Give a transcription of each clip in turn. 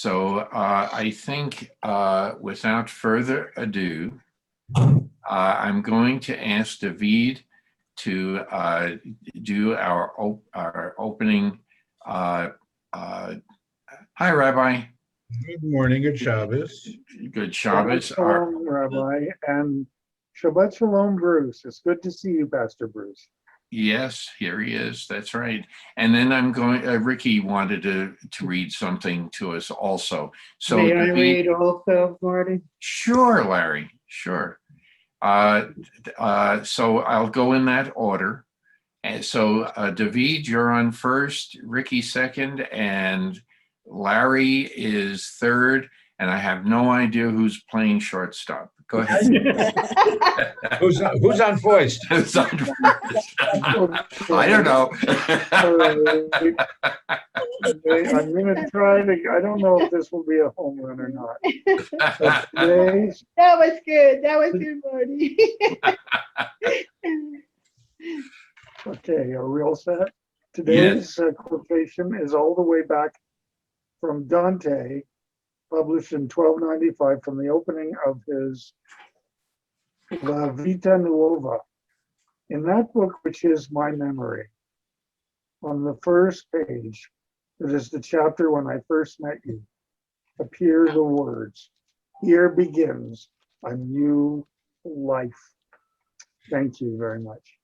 So I think without further ado, I'm going to ask David to do our opening. Hi, Rabbi. Good morning, good Shabbos. Good Shabbos. Shabbat Shalom, Rabbi, and Shabbat Shalom, Bruce. It's good to see you, Pastor Bruce. Yes, here he is. That's right. And then I'm going. Ricky wanted to read something to us also. So may I read also, Marty? Sure, Larry. Sure. So I'll go in that order. And so David, you're on first, Ricky second, and Larry is third. And I have no idea who's playing shortstop. Go ahead. Who's on first? Who's on first? I don't know. I'm going to try to, I don't know if this will be a home run or not. Today's, That was good. That was good, Marty. okay, are we all set? Today's quotation is all the way back from Dante, published in 1295 from the opening of his La Vita Nuova. In that book, which is my memory, on the first page, it is the chapter when I first met you, appear the words, "Here begins a new life." Thank you very much.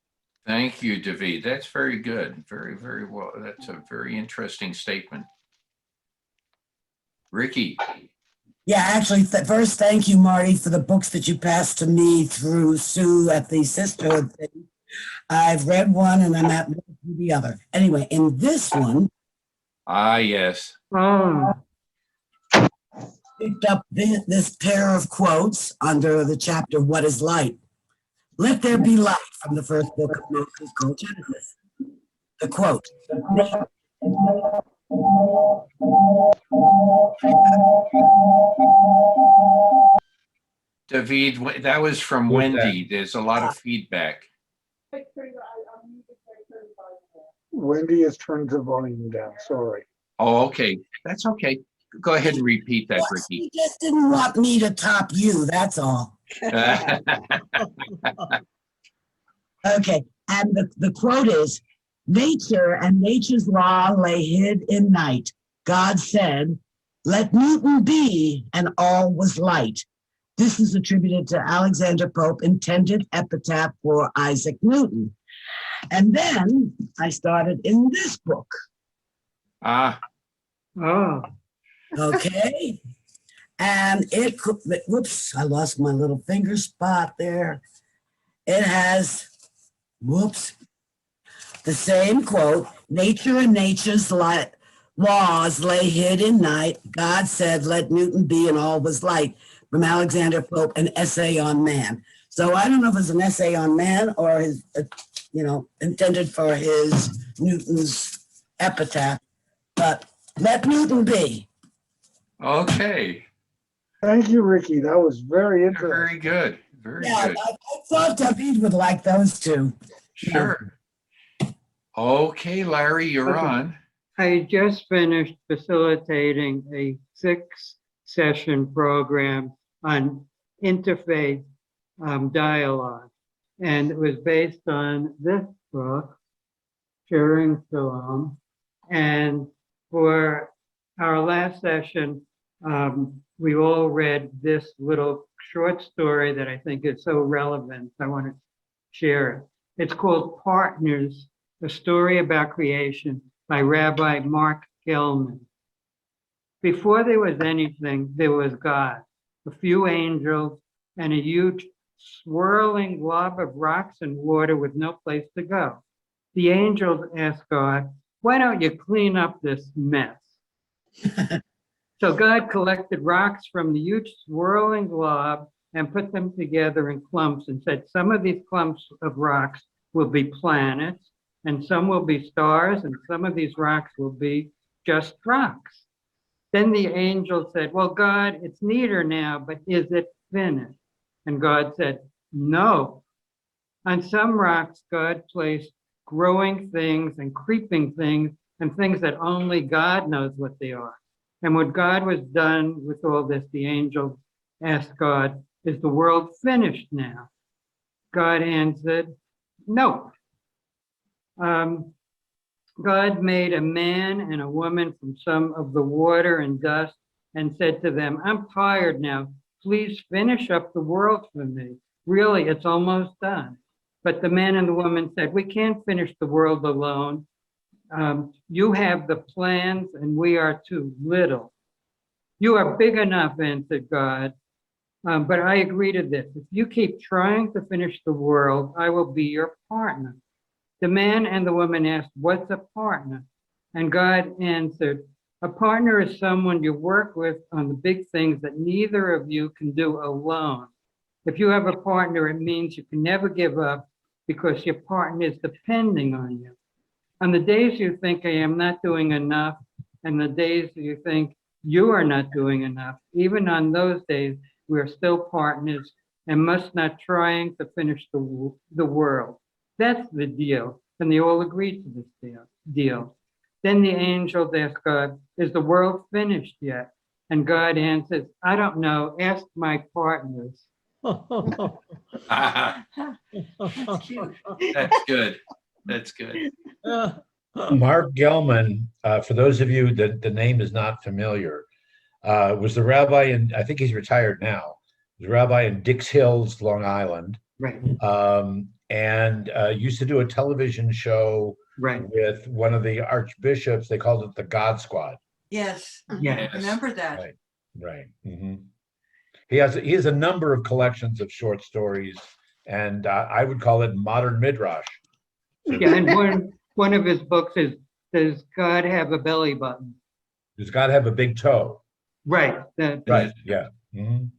Thank you, David. That's very good. Very, very well. That's a very interesting statement. Ricky. Yeah, actually, first, thank you, Marty, for the books that you passed to me through Sue at the Sisterhood thing. I've read one and I'm at the other. Anyway, in this one, Yes. picked up this pair of quotes under the chapter, What is Light? Let there be light, from the first book of Moses called Genesis. The quote. David, that was from Who's Wendy. that? There's a lot of feedback. Wendy has turned the volume down, sorry. Oh, okay. That's okay. Go ahead and repeat that, Ricky. You just didn't want me to top you, that's all. Okay, and the quote is, nature and nature's law lay hid in night. God said, let Newton be, and all was light. This is attributed to Alexander Pope, intended epitaph for Isaac Newton. And then I started in this book. Okay. And whoops, I lost my little finger spot there. It has, the same quote, nature and nature's laws lay hid in night. God said, let Newton be, and all was light. From Alexander Pope, an essay on man. So I don't know if it's an essay on man or his, intended for his Newton's epitaph, but let Newton be. Okay. Thank you, Ricky. That was very interesting. Very good. Very good. I thought David would like those two. Sure. Okay, Larry, you're on. I just finished facilitating a 6-session program on interfaith dialogue. And it was based on this book, Sharing Shalom. And for our last session, we all read this little short story that I think is so relevant. I want to share it. It's called Partners, a story about creation by Rabbi Mark Gellman. Before there was anything, there was God, a few angels, and a huge swirling glob of rocks and water with no place to go. The angels asked God, why don't you clean up this mess? So God collected rocks from the huge swirling glob and put them together in clumps and said, some of these clumps of rocks will be planets, and some will be stars, and some of these rocks will be just rocks. Then the angel said, well, God, it's neater now, but is it finished? And God said, no. On some rocks, God placed growing things and creeping things and things that only God knows what they are. And when God was done with all this, the angel asked God, is the world finished now? God answered, no. God made a man and a woman from some of the water and dust and said to them, I'm tired now. Please finish up the world for me. Really, it's almost done. But the man and the woman said, we can't finish the world alone. You have the plans and we are too little. You are big enough, answered God. But I agree to this. If you keep trying to finish the world, I will be your partner. The man and the woman asked, what's a partner? And God answered, a partner is someone you work with on the big things that neither of you can do alone. If you have a partner, it means you can never give up because your partner is depending on you. On the days you think I am not doing enough, and the days you think you are not doing enough, even on those days, we are still partners and must not trying to finish the world. That's the deal. And they all agreed to this deal. Then the angels asked God, is the world finished yet? And God answers, I don't know. Ask my partners. That's cute. That's good. That's good. Mark Gelman, for those of you that the name is not familiar, was the rabbi, and I think he's retired now, was a rabbi in Dix Hills, Long Island. Right. And used to do a television show Right. with one of the archbishops. They called it the God Squad. Yes, Yes. remember that. Right, right. Mhm. He has a number of collections of short stories, and I would call it modern midrash. Yeah, and one of his books is, does God have a belly button? Does God have a big toe? Right. Right. Yeah. Mhm.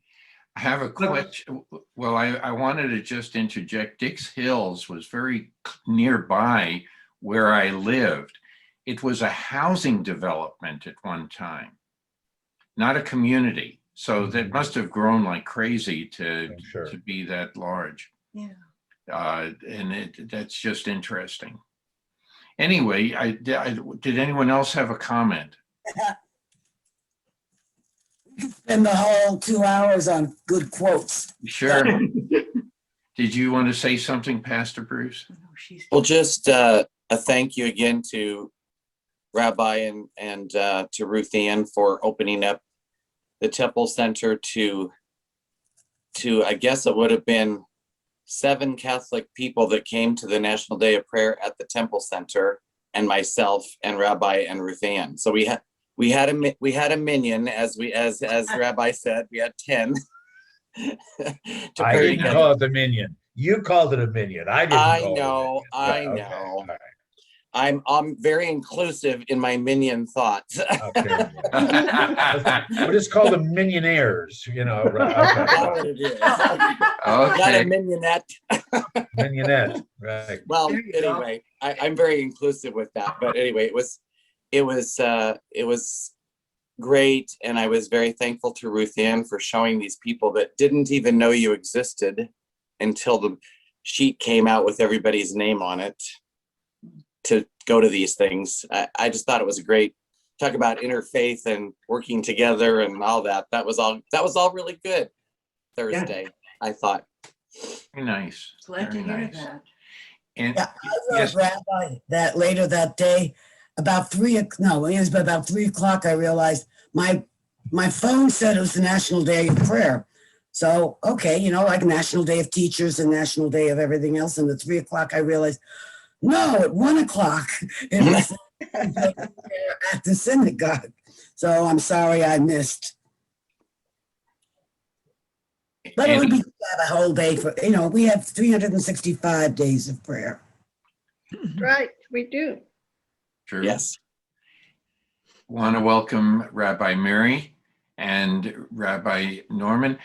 I have a question. Well, I wanted to just interject. Dix Hills was very nearby where I lived. It was a housing development at one time, not a community. So that must have grown like crazy to I'm sure. be that large. Yeah. And that's just interesting. Anyway, did anyone else have a comment? Spend the whole 2 hours on good quotes. Sure. Did you want to say something, Pastor Bruce? Well, just a thank you again to Rabbi and to Ruth Ann for opening up the Temple Center to I guess it would have been 7 Catholic people that came to the National Day of Prayer at the Temple Center, and myself and Rabbi and Ruth Ann. So we had a minion, as Rabbi said. We had 10. I didn't call it the minion. You called it a minion. I didn't. I call know. it a minion. I Right, know. okay, all right. I'm very inclusive in my minion thoughts. Okay. We'll just call them minionaires, right? That's Okay. what it is. Not a Okay. mignonette. Mignonette, right. Well, There you go. anyway, I'm very inclusive with that. But anyway, it was great, and I was very thankful to Ruth Ann for showing these people that didn't even know you existed until the sheet came out with everybody's name on it to go to these things. I just thought it was a great talk about interfaith and working together and all that. That was all really good Thursday, I thought. Very nice. Glad to Very hear nice. that. And Yeah, I wrote yes, Rabbi that later that day, about 3 o'clock, I realized my phone said it was the National Day of Prayer. So, okay, like National Day of Teachers and National Day of everything else. And at 3 o'clock, I realized, no, at 1 o'clock, it was at the synagogue. So I'm sorry I missed. But it would be good to have a whole day for, we have 365 days of prayer. Right, we do. true. Yes. Want to welcome Rabbi Mary and Rabbi Norman.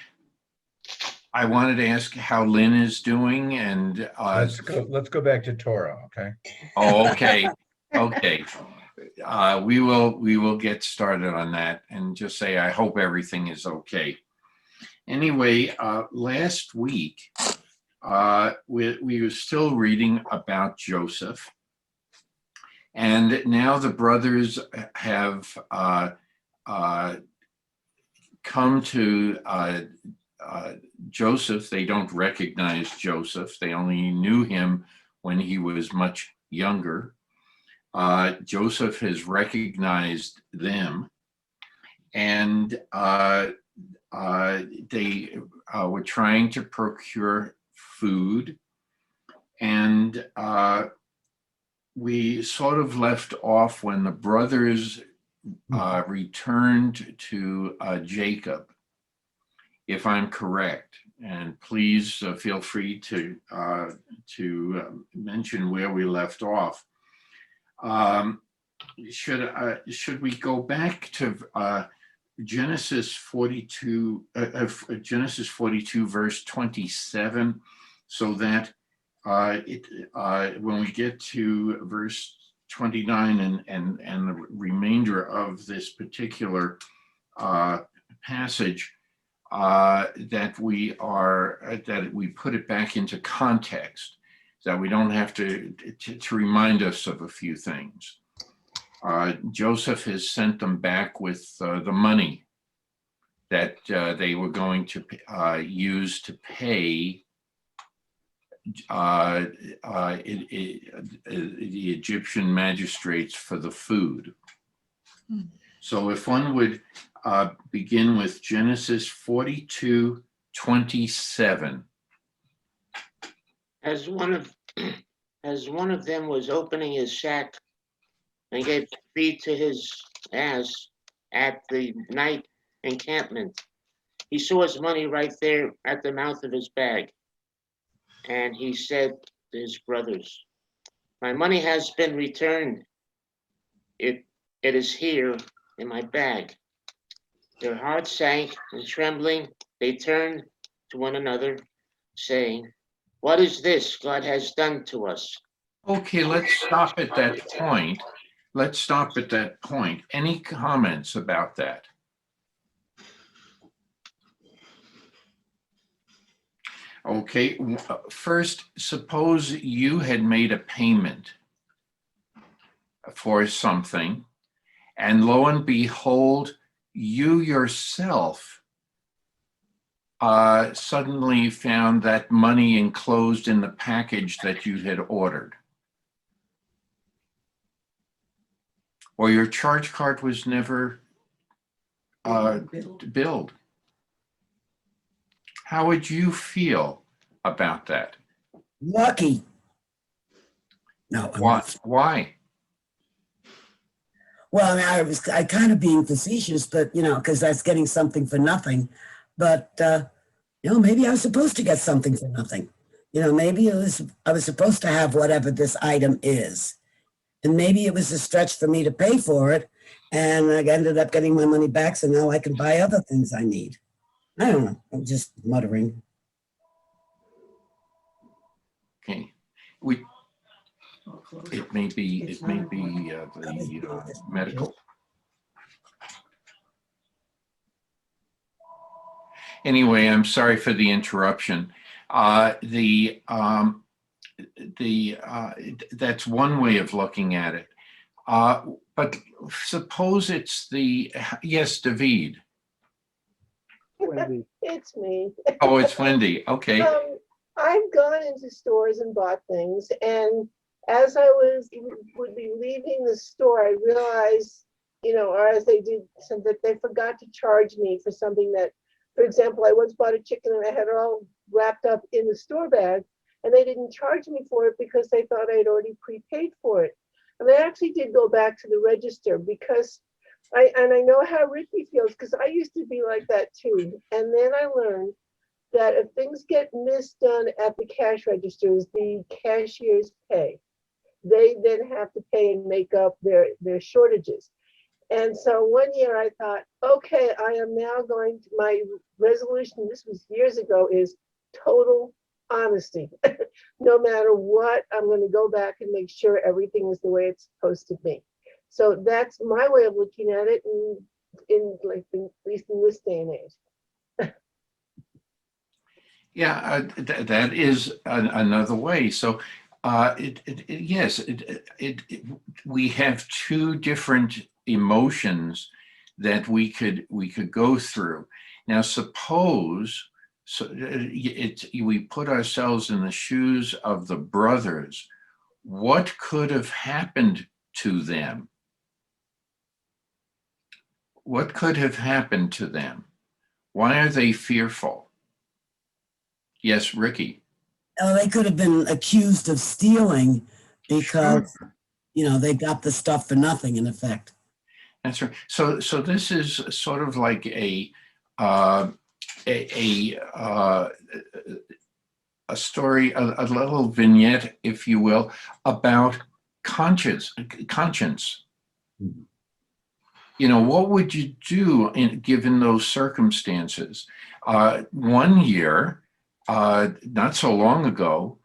I wanted to ask how Lynn is doing, and Let's go back to Torah, okay? oh, okay, okay. We will get started on that and just say I hope everything is okay. Anyway, last week we were still reading about Joseph, and now the brothers have come to Joseph. They don't recognize Joseph. They only knew him when he was much younger. Joseph has recognized them, and they were trying to procure food, and we sort of left off when the brothers returned to Jacob, if I'm correct. And please feel free to mention where we left off. Should we go back to Genesis 42, verse 27, so that when we get to verse 29 and the remainder of this particular passage, that we put it back into context, that we don't have to remind us of a few things. Joseph has sent them back with the money that they were going to use to pay the Egyptian magistrates for the food. So if one would begin with Genesis 42:27. As one of them was opening his sack and gave feed to his ass at the night encampment, he saw his money right there at the mouth of his bag. And he said to his brothers, "My money has been returned. It is here in my bag." Their hearts sank, and trembling, they turned to one another, saying, "What is this God has done to us?" Okay, let's stop at that point. Any comments about that? Okay, first, suppose you had made a payment for something, and lo and behold, you yourself suddenly found that money enclosed in the package that you had ordered. Or your charge card was never billed. How would you feel about that? Lucky. No. Why? Well, I mean, I kind of being facetious, but because that's getting something for nothing. But maybe I was supposed to get something for nothing. Maybe I was supposed to have whatever this item is, and maybe it was a stretch for me to pay for it, and I ended up getting my money back, so now I can buy other things I need. I don't know. I'm just muttering. Okay, it may be the medical. Anyway, I'm sorry for the interruption. That's one way of looking at it. But suppose it's yes, David. Wendy. It's me. Oh, it's Wendy. Okay. I've gone into stores and bought things, and as I would be leaving the store, I realized, or as they did, that they forgot to charge me for something that, for example, I once bought a chicken and I had it all wrapped up in the store bag, and they didn't charge me for it because they thought I'd already prepaid for it. And I actually did go back to the register because I know how Ricky feels, because I used to be like that too. And then I learned that if things get misdone at the cash registers, the cashiers pay. They then have to pay and make up their shortages. And so one year I thought, okay, I am now my resolution, this was years ago, is total honesty. No matter what, I'm going to go back and make sure everything is the way it's supposed to be. So that's my way of looking at it, at least in this day and age. Yeah, that is another way. So yes, we have two different emotions that we could go through. Now, suppose we put ourselves in the shoes of the brothers. What could have happened to them? What could have happened to them? Why are they fearful? Yes, Ricky. Oh, they could have been accused of stealing because, Sure. they got the stuff for nothing, in effect. That's right. So this is sort of like a story, a little vignette, if you will, about conscience. What would you do given those circumstances? One year, not so long ago,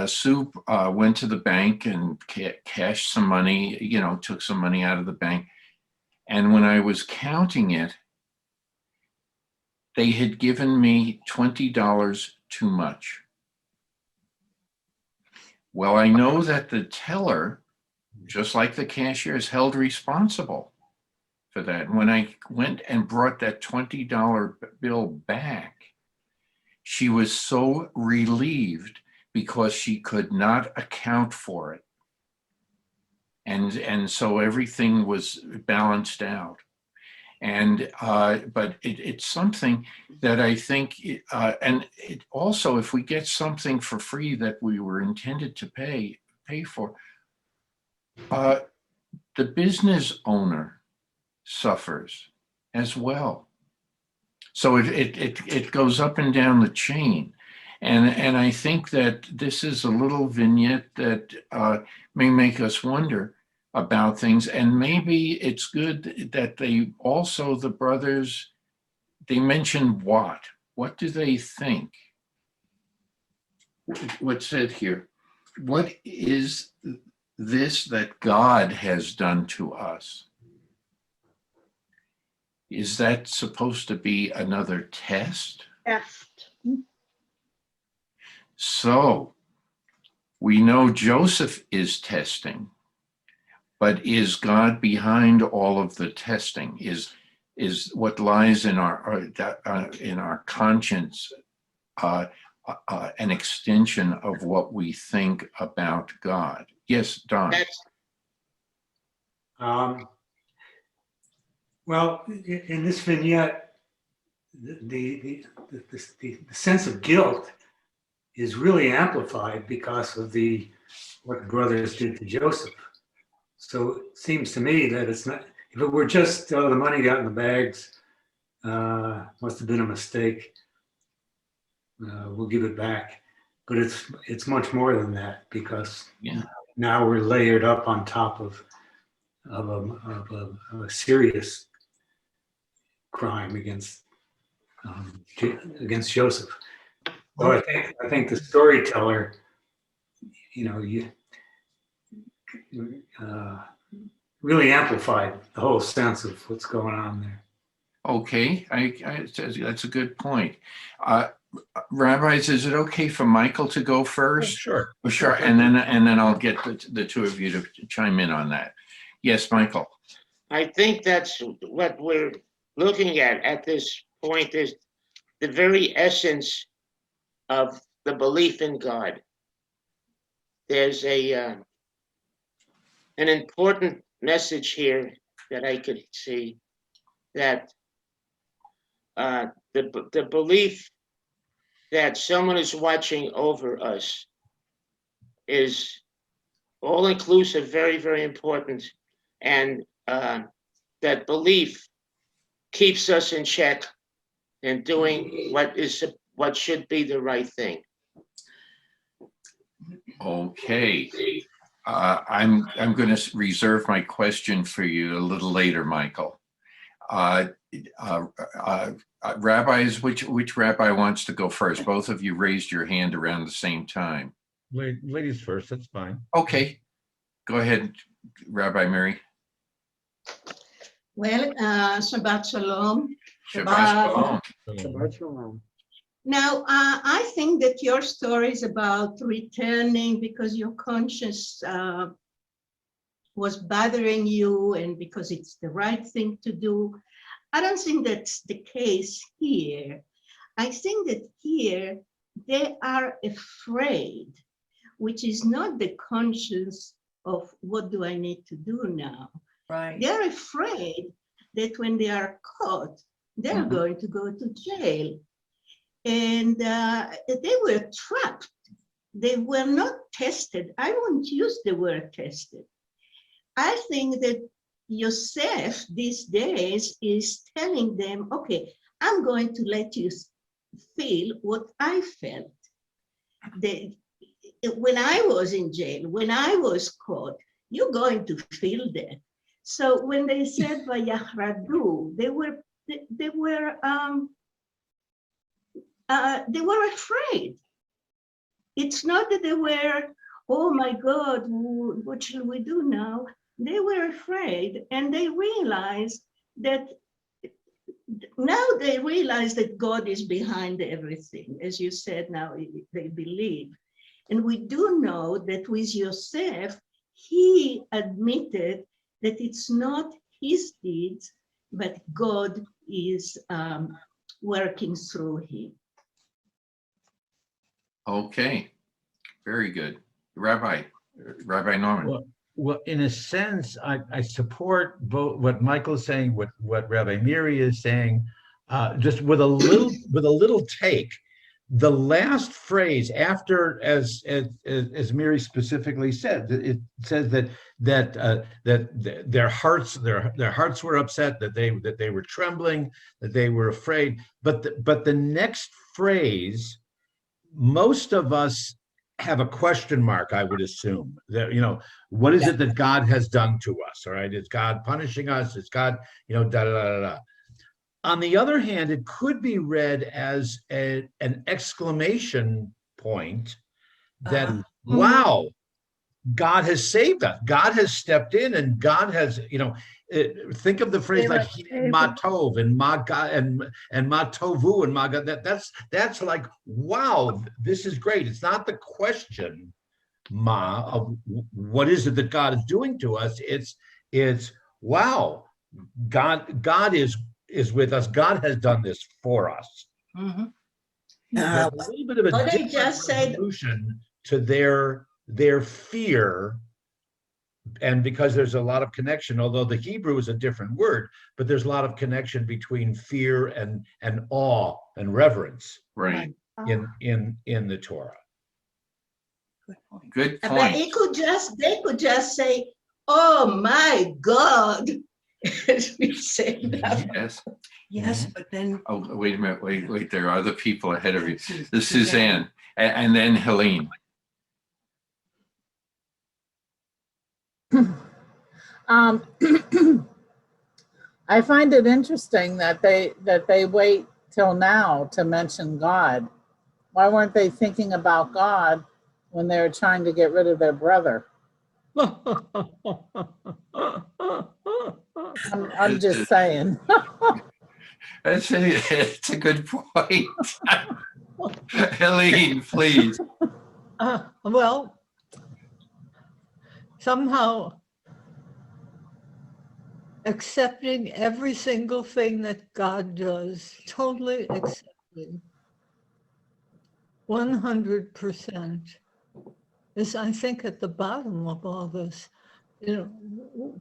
Sue went to the bank and cashed some money, took some money out of the bank. And when I was counting it, they had given me $20 too much. Well, I know that the teller, just like the cashier, is held responsible for that. When I went and brought that $20 bill back, she was so relieved because she could not account for it. And so everything was balanced out. And but it's something that I think, and it also, if we get something for free that we were intended to pay for, the business owner suffers as well. So it goes up and down the chain. And I think that this is a little vignette that may make us wonder about things. And maybe it's good that the brothers, they mention what? What do they think? What's said here? What is this that God has done to us? Is that supposed to be another test? Yes. So we know Joseph is testing, but is God behind all of the testing? Is what lies in our conscience an extension of what we think about God? Yes, Don. Well, in this vignette, the sense of guilt is really amplified because of what the brothers did to Joseph. So it seems to me that it's not, if it were just the money got in the bags, must have been a mistake. We'll give it back. But it's much more than that, because now we're layered up on top of a serious crime against Joseph. So I think the storyteller, really amplified the whole sense of what's going on there. Okay, that's a good point. Rabbis, is it okay for Michael to go first? Sure. Sure, and then I'll get the two of you to chime in on that. Yes, Michael. I think that's what we're looking at this point, is the very essence of the belief in God. There's an important message here that I could see, that the belief that someone is watching over us is all inclusive, very, very important. And that belief keeps us in check and doing what should be the right thing. Okay. I'm going to reserve my question for you a little later, Michael. Rabbis, which rabbi wants to go first? Both of you raised your hand around the same time. Ladies first, that's fine. Okay, go ahead, Rabbi Mary. Well, Shabbat Shalom. Shabbat Shalom. Shabbat shalom. Now, I think that your story is about returning because your conscience was bothering you and because it's the right thing to do. I don't think that's the case here. I think that here they are afraid, which is not the conscience of what do I need to do now. Right. They're afraid that when they are caught, they're going to go to jail. And they were trapped. They were not tested. I won't use the word tested. I think that Yosef these days is telling them, okay, I'm going to let you feel what I felt. When I was in jail, when I was caught, you're going to feel that. So when they said Vayachradu, they were afraid. It's not that they were, oh my God, what shall we do now? They were afraid, and they realized that now they realize that God is behind everything. As you said, now they believe. And we do know that with Yosef, he admitted that it's not his deeds, but God is working through him. Okay, very good. Rabbi Norman. Well, in a sense, I support both what Michael is saying, what Rabbi Miri is saying, just with a little take. The last phrase after, as Miri specifically said, it says that their hearts were upset, that they were trembling, that they were afraid. But the next phrase, most of us have a question mark, I would assume, that, what is it that God has done to us? All right, is God punishing us? Is God, da da da da. On the other hand, it could be read as an exclamation point that, wow, God has saved us. God has stepped in, and God has, think of the phrase like matov and maga and matovu and maga. That's like, wow, this is great. It's not the question of what is it that God is doing to us. It's wow, God is with us. God has done this for us. Mm-hmm. A little bit of a different resolution to their fear. And because there's a lot of connection, although the Hebrew is a different word, but there's a lot of connection between fear and awe and reverence, right, in the Torah. Good point. But they could just say, "Oh my God," as we say now. Yes, but then. Oh, wait a minute. Wait. There are other people ahead of you. This is Suzanne, and then Helene. I find it interesting that they wait till now to mention God. Why weren't they thinking about God when they were trying to get rid of their brother? I'm just saying. It's a good point. Helene, please. Well, somehow accepting every single thing that God does, totally accepting, 100%, is, I think, at the bottom of all this.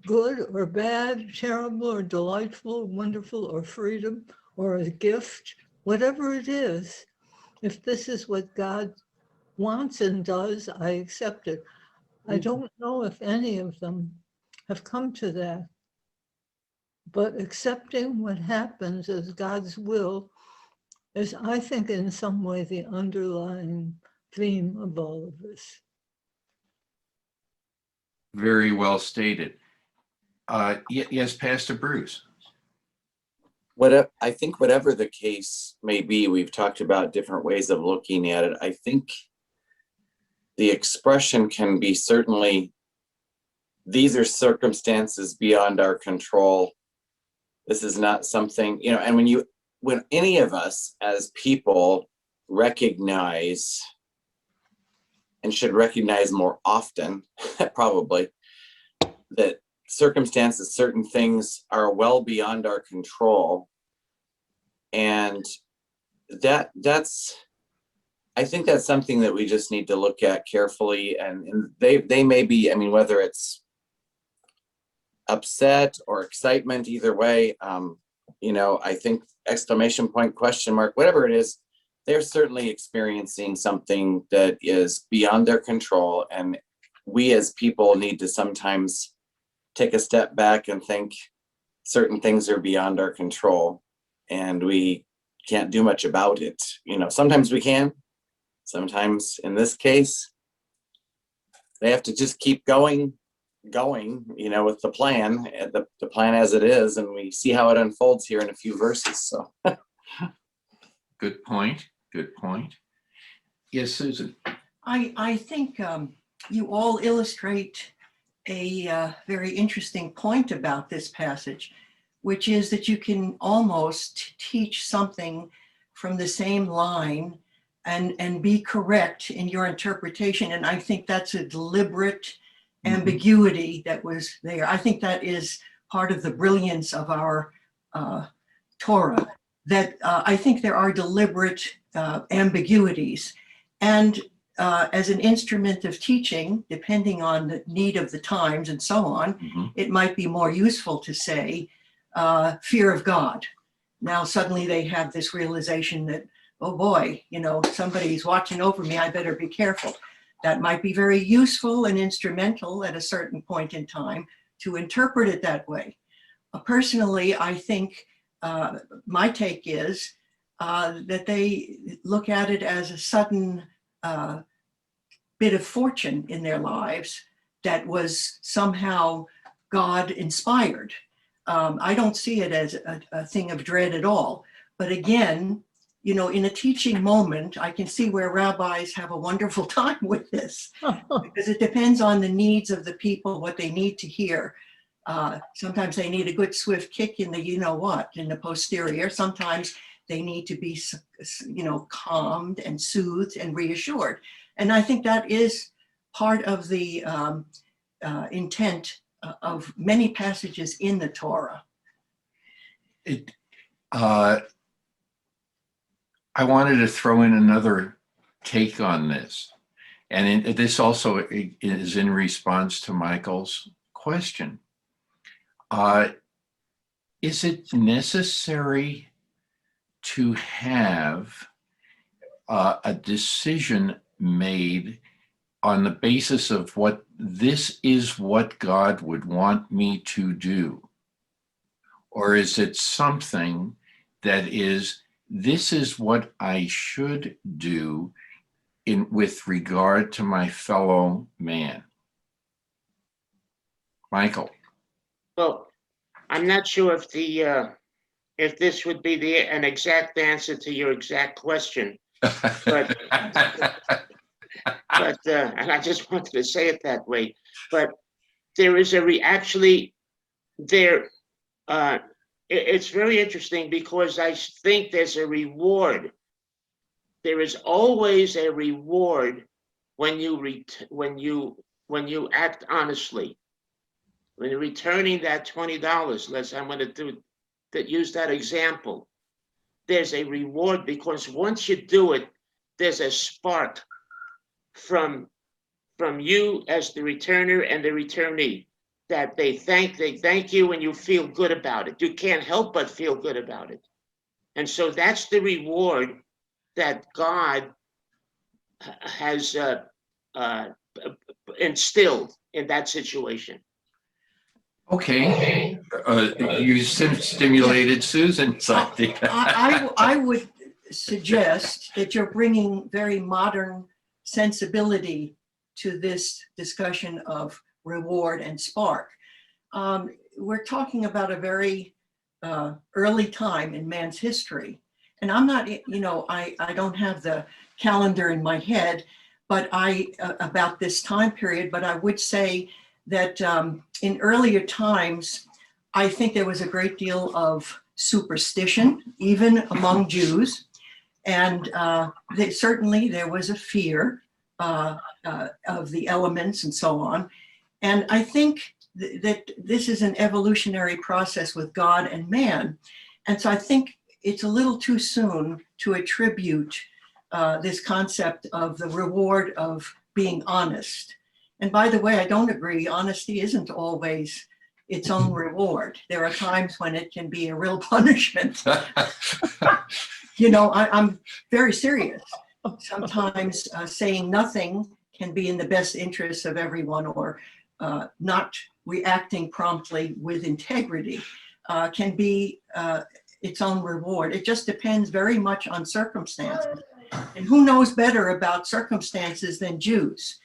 Good or bad, terrible or delightful, wonderful or freedom or a gift, whatever it is, if this is what God wants and does, I accept it. I don't know if any of them have come to that. But accepting what happens as God's will is, I think, in some way, the underlying theme of all of this. Very well stated. Yes, Pastor Bruce. I think whatever the case may be, we've talked about different ways of looking at it. I think the expression can be certainly, these are circumstances beyond our control. This is not something, and when any of us as people recognize, and should recognize more often, probably, that circumstances, certain things are well beyond our control. And I think that's something that we just need to look at carefully. And they may be, I mean, whether it's upset or excitement, either way, I think exclamation point, question mark, whatever it is, they're certainly experiencing something that is beyond their control. And we as people need to sometimes take a step back and think certain things are beyond our control and we can't do much about it. Sometimes we can, sometimes in this case, they have to just keep going, with the plan, the plan as it is, and we see how it unfolds here in a few verses. So Good point. Yes, Susan. I think you all illustrate a very interesting point about this passage, which is that you can almost teach something from the same line and be correct in your interpretation. And I think that's a deliberate ambiguity that was there. I think that is part of the brilliance of our Torah, that I think there are deliberate ambiguities. And as an instrument of teaching, depending on the need of the times and so on, it might be more useful to say fear of God. Now suddenly they have this realization that, oh boy, somebody's watching over me, I better be careful. That might be very useful and instrumental at a certain point in time to interpret it that way. Personally, I think my take is that they look at it as a sudden bit of fortune in their lives that was somehow God inspired. I don't see it as a thing of dread at all. But again, in a teaching moment, I can see where rabbis have a wonderful time with this because it depends on the needs of the people, what they need to hear. Sometimes they need a good swift kick in the in the posterior. Sometimes they need to be, calmed and soothed and reassured. And I think that is part of the intent of many passages in the Torah. I wanted to throw in another take on this. And this also is in response to Michael's question. Is it necessary to have a decision made on the basis of what this is what God would want me to do? Or is it something that is, this is what I should do with regard to my fellow man? Michael. Well, I'm not sure if this would be an exact answer to your exact question, but and I just wanted to say it that way. But there is it's very interesting because I think there's a reward. There is always a reward when you act honestly. When you're returning that $20, I'm going to use that example. There's a reward because once you do it, there's a spark from you as the returner and the returnee that they thank you and you feel good about it. You can't help but feel good about it. And so that's the reward that God has instilled in that situation. Okay. You stimulated Susan's idea. I would suggest that you're bringing very modern sensibility to this discussion of reward and spark. We're talking about a very early time in man's history. And I'm not, I don't have the calendar in my head, but about this time period, but I would say that in earlier times, I think there was a great deal of superstition, even among Jews. And certainly there was a fear of the elements and so on. And I think that this is an evolutionary process with God and man. And so I think it's a little too soon to attribute this concept of the reward of being honest. And by the way, I don't agree. Honesty isn't always its own reward. There are times when it can be a real punishment. You know, I'm very serious. Sometimes saying nothing can be in the best interests of everyone, or not reacting promptly with integrity can be its own reward. It just depends very much on circumstances. And who knows better about circumstances than Jews?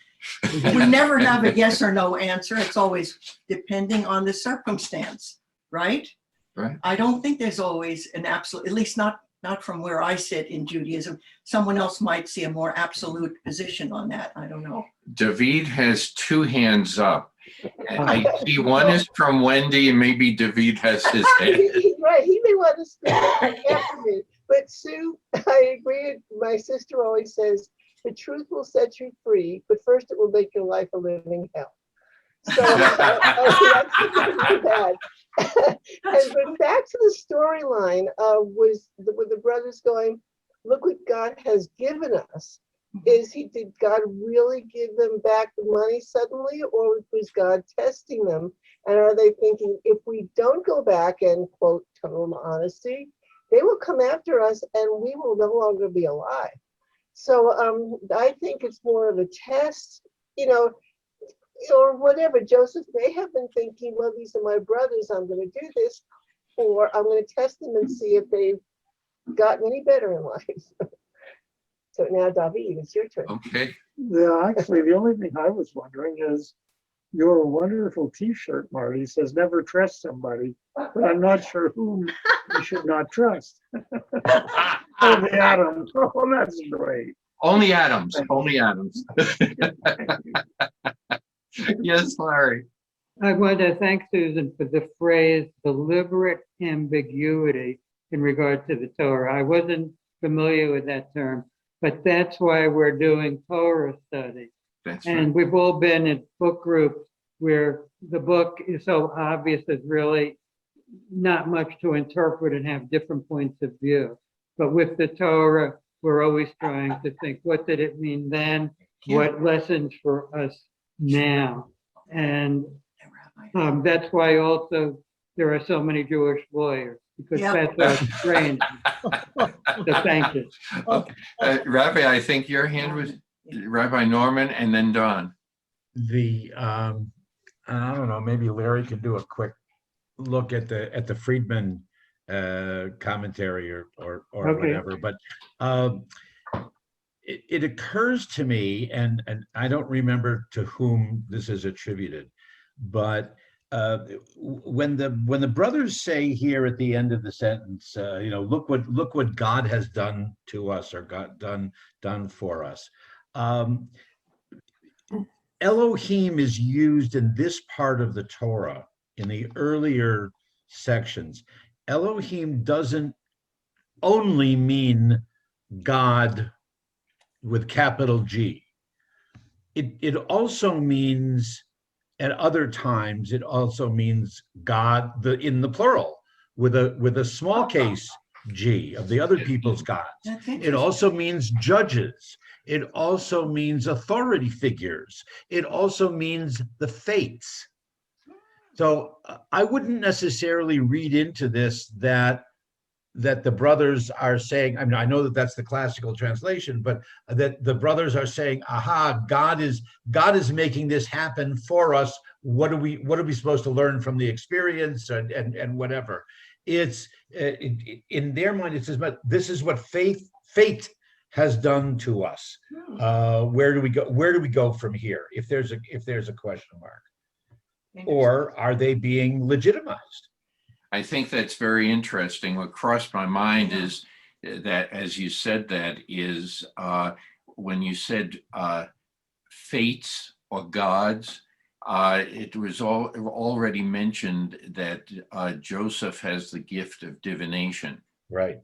We never have a yes or no answer. It's always depending on the circumstance, right? Right. I don't think there's always an absolute, at least not from where I sit in Judaism. Someone else might see a more absolute position on that. I don't know. David has two hands up. And I see one is from Wendy, and maybe David has his hand. He's right. He may want to speak after me. But Sue, I agree. My sister always says, the truth will set you free, but first it will make your life a living hell. So that's bad. But back to the storyline was with the brothers going, look what God has given us. Did God really give them back the money suddenly, or was God testing them? And are they thinking, if we don't go back and quote total honesty, they will come after us and we will no longer be alive? So I think it's more of a test, or whatever. Joseph may have been thinking, well, these are my brothers, I'm going to do this, or I'm going to test them and see if they've gotten any better in life. So now, David, it's your turn. Okay. Yeah, actually, the only thing I was wondering is your wonderful T-shirt, Marty, says never trust somebody, but I'm not sure whom you should not trust. Oh, the Adam. Oh, that's great. Only Adams. Only Adams. Yes, Larry. I want to thank Susan for the phrase deliberate ambiguity in regard to the Torah. I wasn't familiar with that term, but that's why we're doing Torah study. That's and right. we've all been in book groups where the book is so obvious there's really not much to interpret and have different points of view. But with the Torah, we're always trying to think, what did it mean then? What lessons for us now? And that's why also there are so many Jewish lawyers, because that's our strength. So thank you. Rabbi, I think your hand was Rabbi Norman and then Don. I don't know, maybe Larry can do a quick look at the Friedman commentary or Okay. whatever, but it occurs to me, and I don't remember to whom this is attributed, but when the brothers say here at the end of the sentence, look what God has done to us, or God done for us. Elohim is used in this part of the Torah in the earlier sections. Elohim doesn't only mean God with capital G. It also means, at other times, it also means God in the plural with a small case G of the other people's gods. It also means judges. It also means authority figures. It also means the fates. So I wouldn't necessarily read into this that the brothers are saying, I mean, I know that that's the classical translation, but that the brothers are saying, aha, God is making this happen for us. What are we supposed to learn from the experience and whatever? It's in their mind, it says, but this is what fate has done to us. Where do we go? Where do we go from here? If there's a question mark, or are they being legitimized? I think that's very interesting. What crossed my mind is that, as you said, that is when you said fates or gods, it was already mentioned that Joseph has the gift of divination. Right.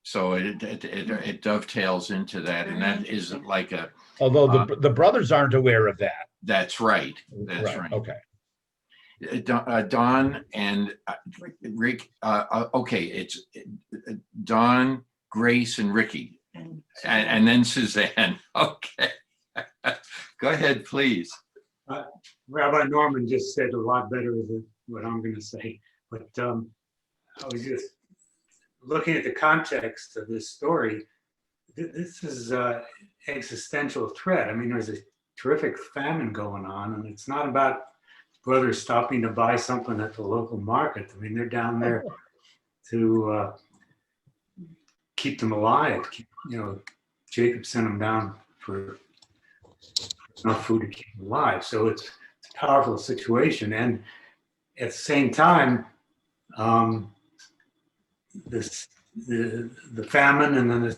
So it dovetails into that, and that isn't like a. Although the brothers aren't aware of that. That's right. That's right. Okay. Don and Rick. Okay, it's Don, Grace, and Ricky, and then Suzanne. Okay, go ahead, please. Rabbi Norman just said a lot better than what I'm going to say, but I was just looking at the context of this story. This is existential threat. I mean, there's a terrific famine going on, and it's not about brothers stopping to buy something at the local market. I mean, they're down there to keep them alive. Jacob sent them down for enough food to keep them alive. So it's a powerful situation. And at the same time, the famine and then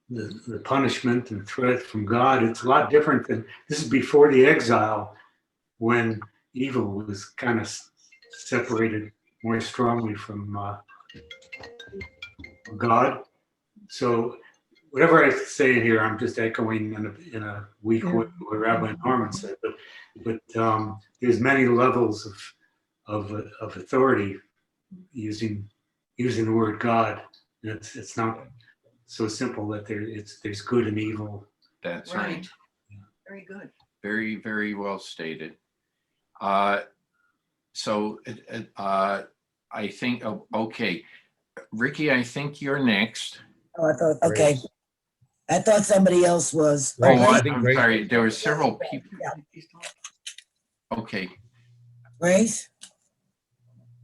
the punishment and threat from God, it's a lot different than, this is before the exile, when evil was kind of separated more strongly from God. So whatever I say here, I'm just echoing in a weak way what Rabbi Norman said, but there's many levels of authority using the word God. It's not so simple that there's good and evil. That's right. Yeah. Very good. Very, very well stated. So I think, okay, Ricky, I think you're next. Oh, I thought, okay. I thought somebody else was. Oh, I'm sorry. There were several people. Okay. Grace?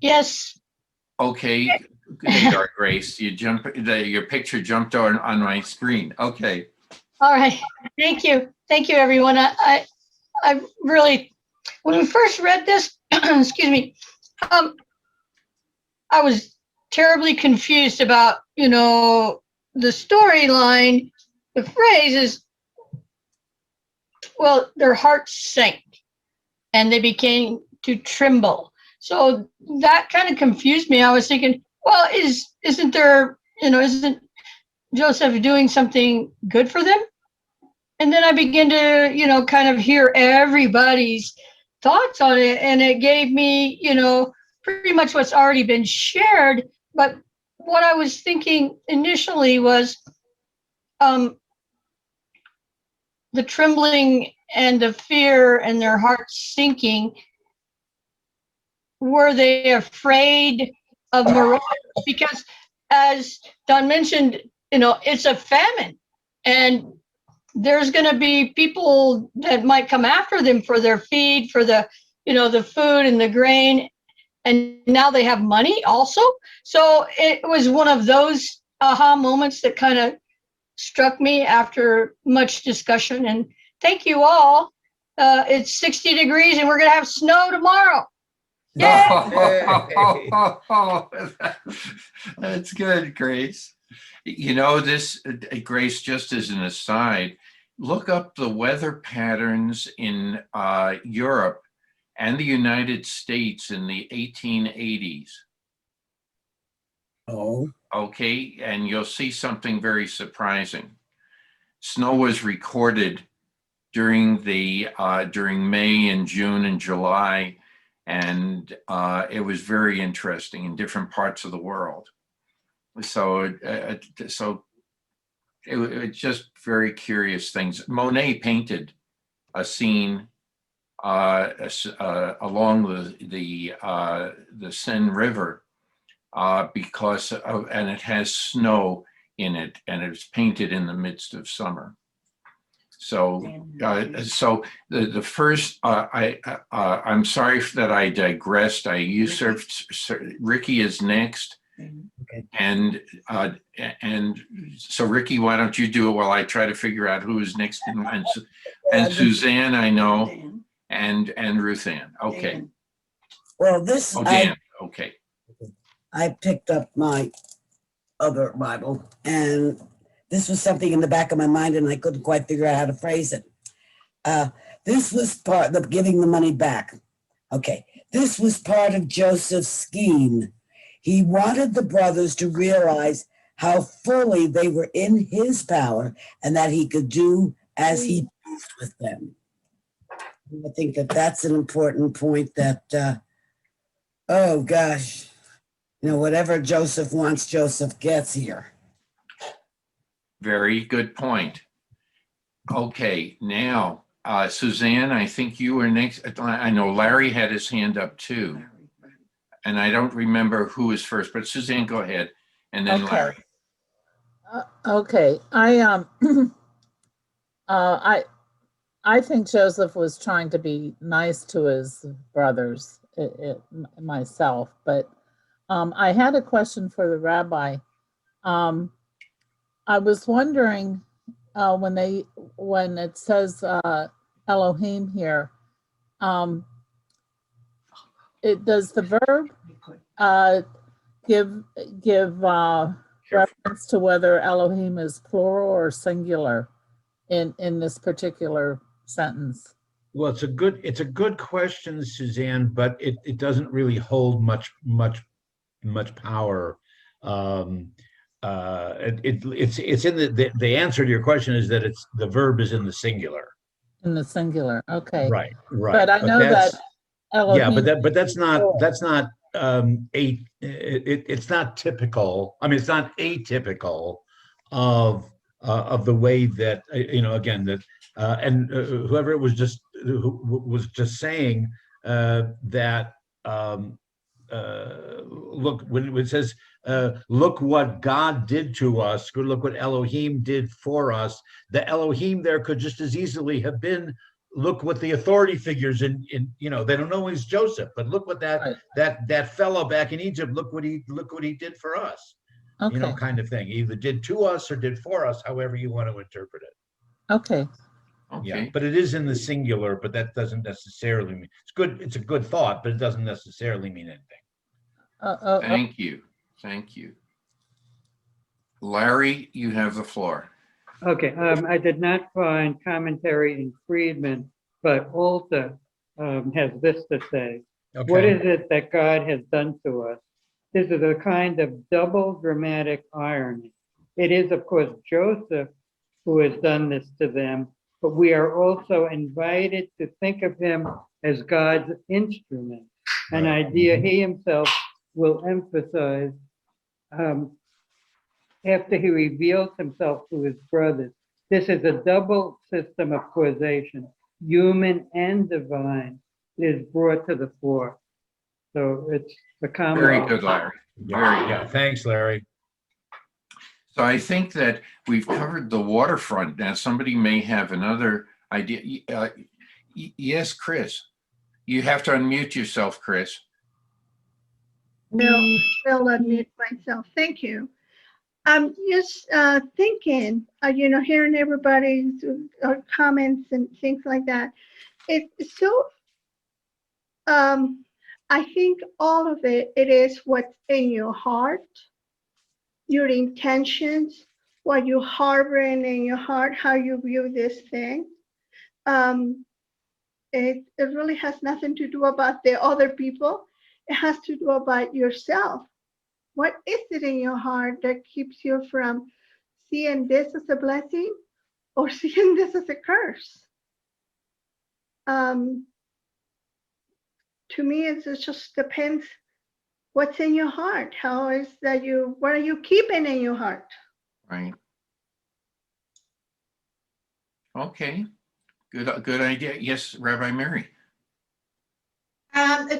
Yes. Okay. There you are, Grace. Your picture jumped on my screen. Okay. All right. Thank you. Thank you, everyone. I really, when we first read this, excuse me, I was terribly confused about, the storyline. The phrase is, well, their hearts sank and they began to tremble. So that kind of confused me. I was thinking, well, isn't Joseph doing something good for them? And then I began to, kind of hear everybody's thoughts on it. And it gave me, pretty much what's already been shared. But what I was thinking initially was the trembling and the fear and their hearts sinking. Were they afraid of marauders? Because as Don mentioned, it's a famine, and there's going to be people that might come after them for their feed, for the food and the grain, and now they have money also. So it was one of those aha moments that kind of struck me after much discussion. And thank you all. It's 60 degrees and we're going to have snow tomorrow. That's good, Grace. Grace, just as an aside, look up the weather patterns in Europe and the United States in the 1880s. Oh. Okay, and you'll see something very surprising. Snow was recorded during May and June and July, and it was very interesting in different parts of the world. So it's just very curious things. Monet painted a scene along the Seine River because and it has snow in it, and it's painted in the midst of summer. So the first, I'm sorry that I digressed. I usurped. Ricky is next. Okay. And so Ricky, why don't you do it while I try to figure out who is next? And Suzanne, I know, and Ruth Ann. Okay. Well, this. Oh, Dan. Okay. I picked up my other Bible, and this was something in the back of my mind, and I couldn't quite figure out how to phrase it. This was part of giving the money back. Okay. This was part of Joseph's scheme. He wanted the brothers to realize how fully they were in his power and that he could do as he pleased with them. I think that that's an important point that, oh gosh, whatever Joseph wants, Joseph gets here. Very good point. Okay, now, Suzanne, I think you were next. I know Larry had his hand up too. And I don't remember who was first, but Suzanne, go ahead. And then Okay. Larry. Okay, I think Joseph was trying to be nice to his brothers, myself, but I had a question for the rabbi. I was wondering when it says Elohim here, does the verb give reference to whether Elohim is plural or singular in this particular sentence? Well, it's a good question, Suzanne, but it doesn't really hold much power. It's in the answer to your question is that the verb is in the singular. In the singular, okay. Right. But I know that Elohim. Yeah, but that's not it's not typical. I mean, it's not atypical of the way that again that and whoever it was who was just saying that look, when it says look what God did to us, look what Elohim did for us, the Elohim there could just as easily have been look what the authority figures in they don't know he's Joseph, but look what that fellow back in Egypt, look what he did for us. Okay. Kind of thing. Either did to us or did for us, however you want to interpret it. Okay. Yeah, but it is in the singular, but that doesn't necessarily mean it's good. It's a good thought, but it doesn't necessarily mean anything. Thank you. Larry, you have the floor. Okay, I did not find commentary in Friedman, but Alta has this to say. Okay. What is it that God has done to us? This is a kind of double dramatic irony. It is, of course, Joseph who has done this to them, but we are also invited to think of him as God's instrument, an idea he himself will emphasize after he reveals himself to his brothers. This is a double system of causation, human and divine, is brought to the fore. So it's the common. Very good, Larry. Yeah, thanks, Larry. So I think that we've covered the waterfront. Now, somebody may have another idea. Yes, Chris. You have to unmute yourself, Chris. No, I'll unmute myself. Thank you. I'm just thinking, hearing everybody's comments and things like that. It's so, I think all of it is what's in your heart, your intentions, what you're harboring in your heart, how you view this thing. It really has nothing to do about the other people. It has to do about yourself. What is it in your heart that keeps you from seeing this as a blessing or seeing this as a curse? To me, it just depends what's in your heart. How is that what are you keeping in your heart? Right. Okay. Good idea. Yes, Rabbi Mary.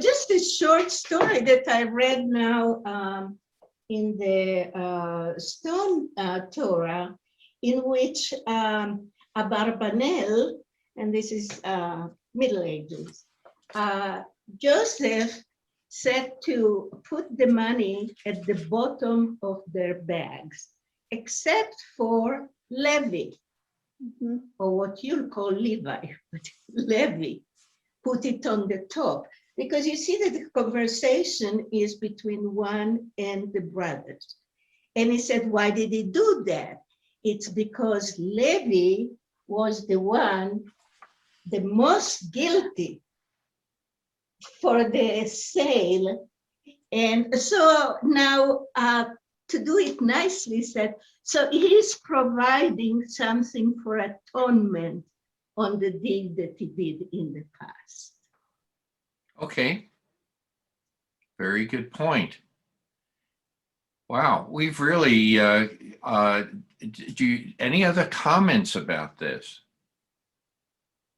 Just a short story that I read now in the Stone Torah, in which Abarbanel, and this is Middle Ages, Joseph said to put the money at the bottom of their bags, except for Levi, or what you'll call Levi, but Levi, put it on the top. Because you see that the conversation is between one and the brothers. And he said, why did he do that? It's because Levi was the one, the most guilty for the sale. And so now to do it nicely, said, so he is providing something for atonement on the deed that he did in the past. Okay. Very good point. Wow, we've really, any other comments about this?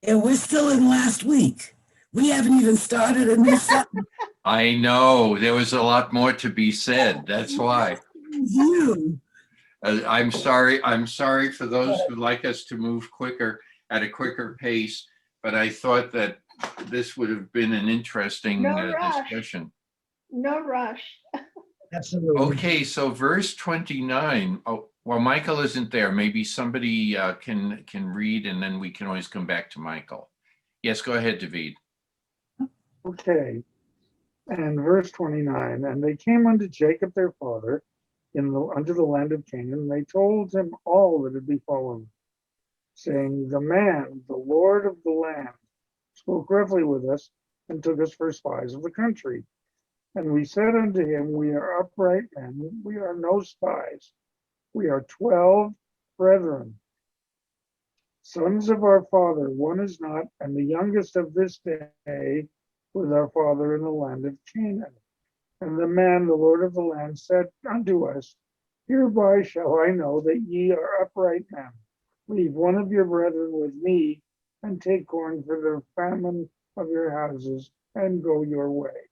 Yeah, we're still in last week. We haven't even started a new sentence. I know, there was a lot more to be said. That's why. Review. I'm sorry for those who like us to move quicker, at a quicker pace, but I thought that this would have been an interesting No rush. discussion. No rush. Absolutely. Okay, so verse 29. Oh, well, Michael isn't there. Maybe somebody can read, and then we can always come back to Michael. Yes, go ahead, David. Okay. And verse 29, and they came unto Jacob their father unto the land of Canaan, and they told him all that had befallen, saying, the man, the Lord of the land, spoke roughly with us and took us for spies of the country. And we said unto him, we are upright men, we are no spies. We are 12 brethren, sons of our father, one is not, and the youngest of this day with our father in the land of Canaan. And the man, the Lord of the land, said unto us, hereby shall I know that ye are upright men. Leave one of your brethren with me, and take corn for the famine of your houses, and go your way.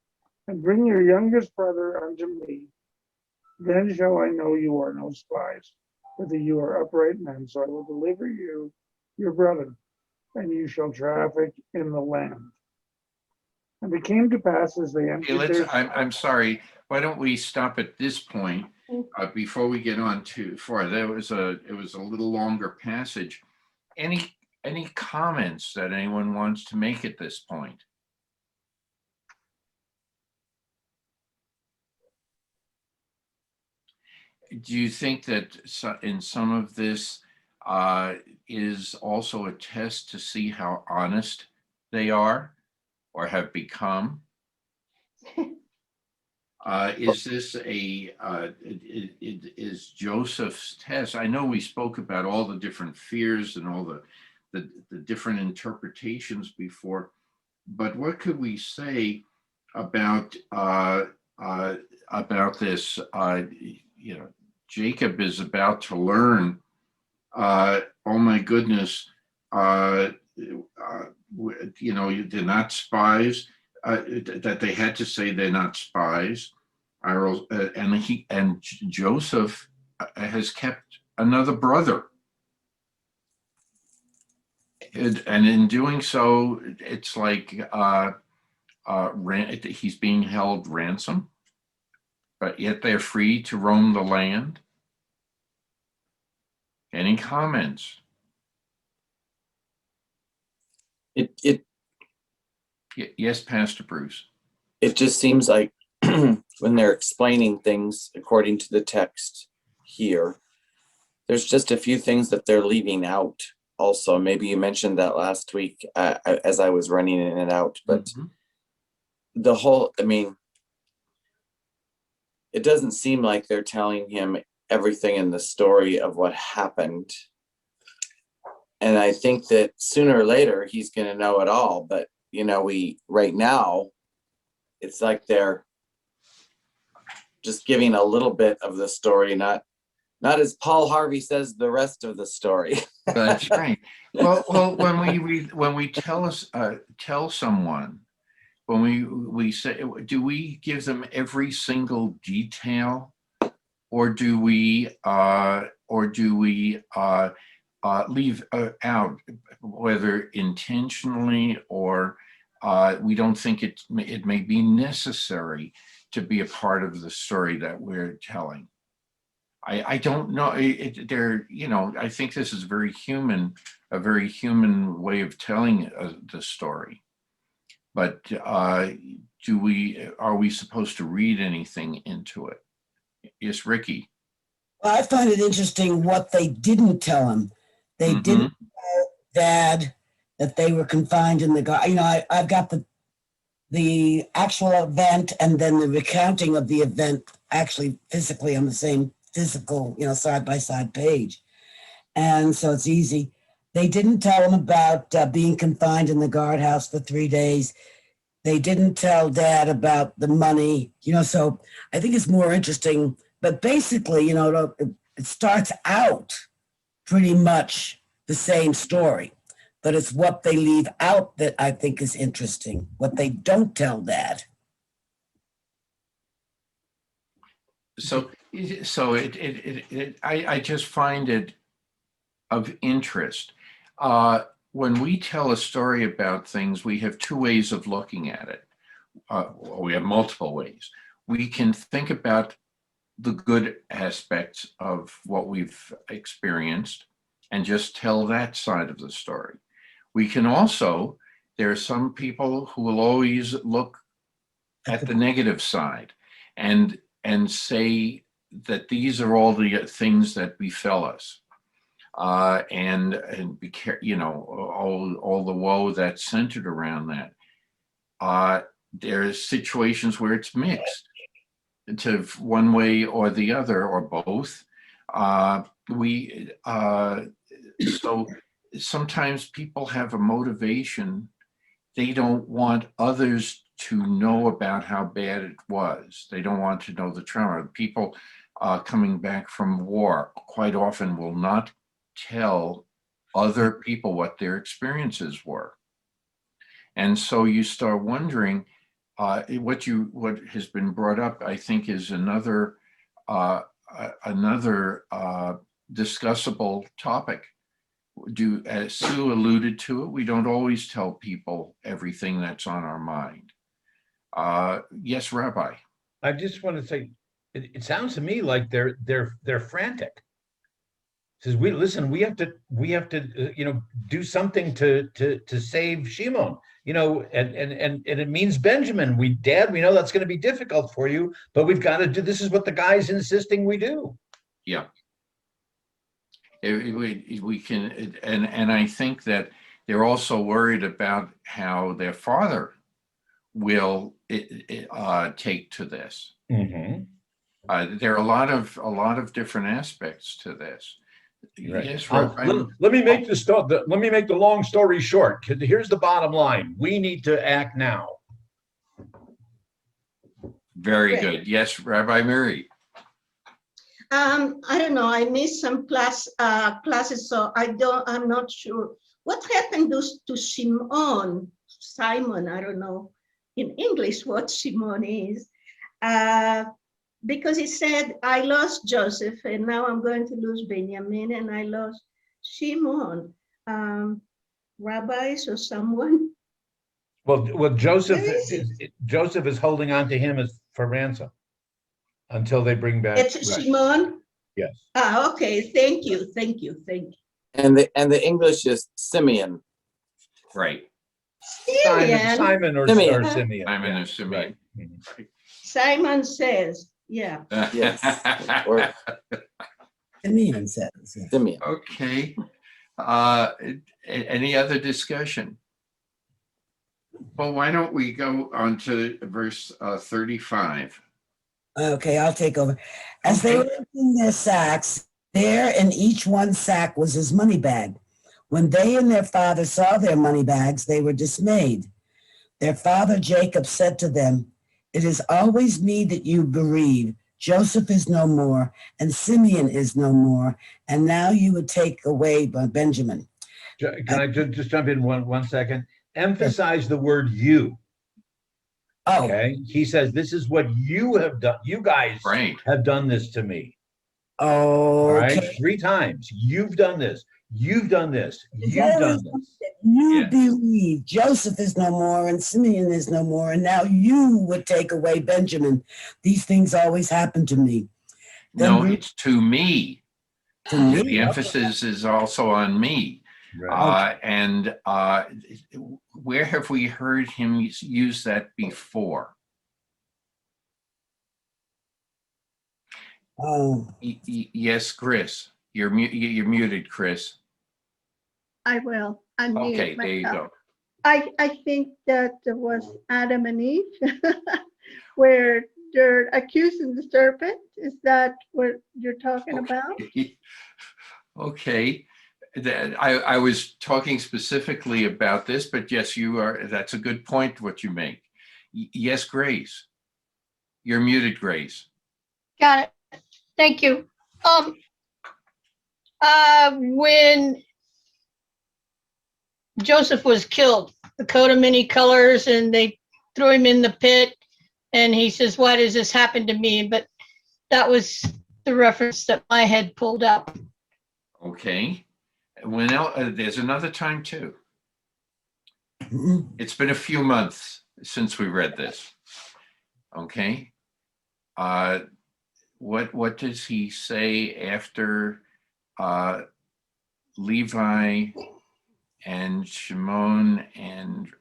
And bring your youngest brother unto me. Then shall I know you are no spies, but that you are upright men. So I will deliver you, your brother, and you shall traffic in the land. And it came to pass as they entered I'm sorry. Why don't we stop at this point before we get on too far? It was a little longer passage. Any comments that anyone wants to make at this point? Do you think that in some of this is also a test to see how honest they are or have become? Is this is Joseph's test? I know we spoke about all the different fears and all the different interpretations before, but what could we say about this? Jacob is about to learn. Oh my goodness! They're not spies. That they had to say they're not spies. And Joseph has kept another brother, and in doing so, it's like he's being held ransom, but yet they're free to roam the land. Any comments? Yes, Pastor Bruce. It just seems like when they're explaining things according to the text here, there's just a few things that they're leaving out. Also, maybe you mentioned that last week as I was running in and out, but the whole, it doesn't seem like they're telling him everything in the story of what happened. And I think that sooner or later he's going to know it all. But, right now, it's like they're just giving a little bit of the story, not as Paul Harvey says, the rest of the story. That's right. Well, when we tell someone, when we say, do we give them every single detail, or do we leave out, whether intentionally or we don't think it may be necessary to be a part of the story that we're telling? I don't know. I think this is a very human way of telling the story. But are we supposed to read anything into it? Yes, Ricky. Well, I find it interesting what they didn't tell him. They didn't tell Dad that they were confined in the garden. I've got the actual event and then the recounting of the event actually physically on the same physical, side by side page. And so it's easy. They didn't tell him about being confined in the guardhouse for 3 days. They didn't tell Dad about the money, so I think it's more interesting. But basically, it starts out pretty much the same story, but it's what they leave out that I think is interesting, what they don't tell Dad. So I just find it of interest. When we tell a story about things, we have two ways of looking at it. We have multiple ways. We can think about the good aspects of what we've experienced and just tell that side of the story. We can also, there are some people who will always look at the negative side and say that these are all the things that befell us. And be all the woe that's centered around that. There's situations where it's mixed to one way or the other or both. So sometimes people have a motivation. They don't want others to know about how bad it was. They don't want to know the trauma. People coming back from war quite often will not tell other people what their experiences were. And so you start wondering, what has been brought up, I think, is another discussable topic. As Sue alluded to it, we don't always tell people everything that's on our mind. Yes, Rabbi. I just want to say, it sounds to me like they're frantic. Says we have to do something to save Shimon, and it means Benjamin. Dad, we know that's going to be difficult for you, but we've got to do. This is what the guy's insisting we do. Yeah. We can, and I think that they're also worried about how their father will take to this. Mm-hmm. There are a lot of different aspects to this. Right. Yes, let me make the long story short. Here's the bottom line: we need to act now. Very good. Yes, Rabbi Mary. I don't know. I missed some classes, so I'm not sure what happened to Simon. I don't know in English what Simon is, because he said, "I lost Joseph, and now I'm going to lose Benjamin, and I lost Shimon." Rabbis or someone? Well, Joseph is holding on to him as for ransom until they bring back. It's Shimon. Yes. Okay. Thank you. And the English is Simeon. Right. Simon or Simeon. Simeon. Simon or Simeon. Right. Simon says, yeah. Yes. Or Simeon says. Yeah. Simeon. Okay. Any other discussion? Well, why don't we go on to verse 35? Okay, I'll take over. As they were emptying their sacks, there in each one's sack was his money bag. When they and their father saw their money bags, they were dismayed. Their father Jacob said to them, "It is always me that you bereave. Joseph is no more, and Simeon is no more, and now you would take away Benjamin." Can I just jump in one second? Emphasize the word "you." Oh. Okay. He says, "This is what you have done. You guys have done this to me." Oh. All right. 3 times. You've done this. You've done this. You've done this. You believe Joseph is no more and Simeon is no more, and now you would take away Benjamin. These things always happen to me. No, it's to me. To me. The emphasis is also on me. Right. And where have we heard him use that before? Oh. Yes, Chris. You're muted, Chris. I will unmute Okay, there you myself. go. I think that it was Adam and Eve, where they're accusing the serpent. Is that what you're talking about? Okay. I was talking specifically about this, but yes, you are. That's a good point. What you make. Yes, Grace. You're muted, Grace. Got it. Thank you. When Joseph was killed, the coat of many colors, and they threw him in the pit, and he says, "Why does this happen to me?" But that was the reference that my head pulled out. Okay. There's another time too. It's been a few months since we read this. Okay. What does he say after Levi and Shimon and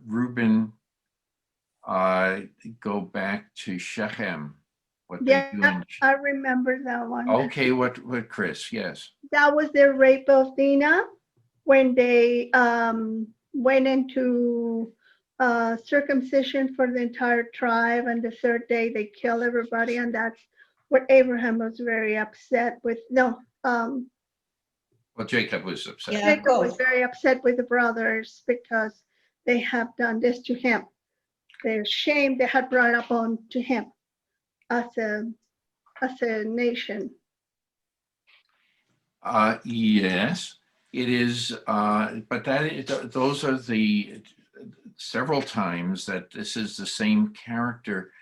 Reuben go back to Shechem? What they do Yeah, in I remember that one. Okay, what Chris? Yes. That was the rape of Dinah when they went into circumcision for the entire tribe, and the third day they kill everybody, and that's what Abraham was very upset with. No, Well, Jacob was upset. Yeah. Jacob was very upset with the brothers because they have done this to him. Their shame they had brought up on to him as a nation. Yes, it is. But those are the several times that this is the same character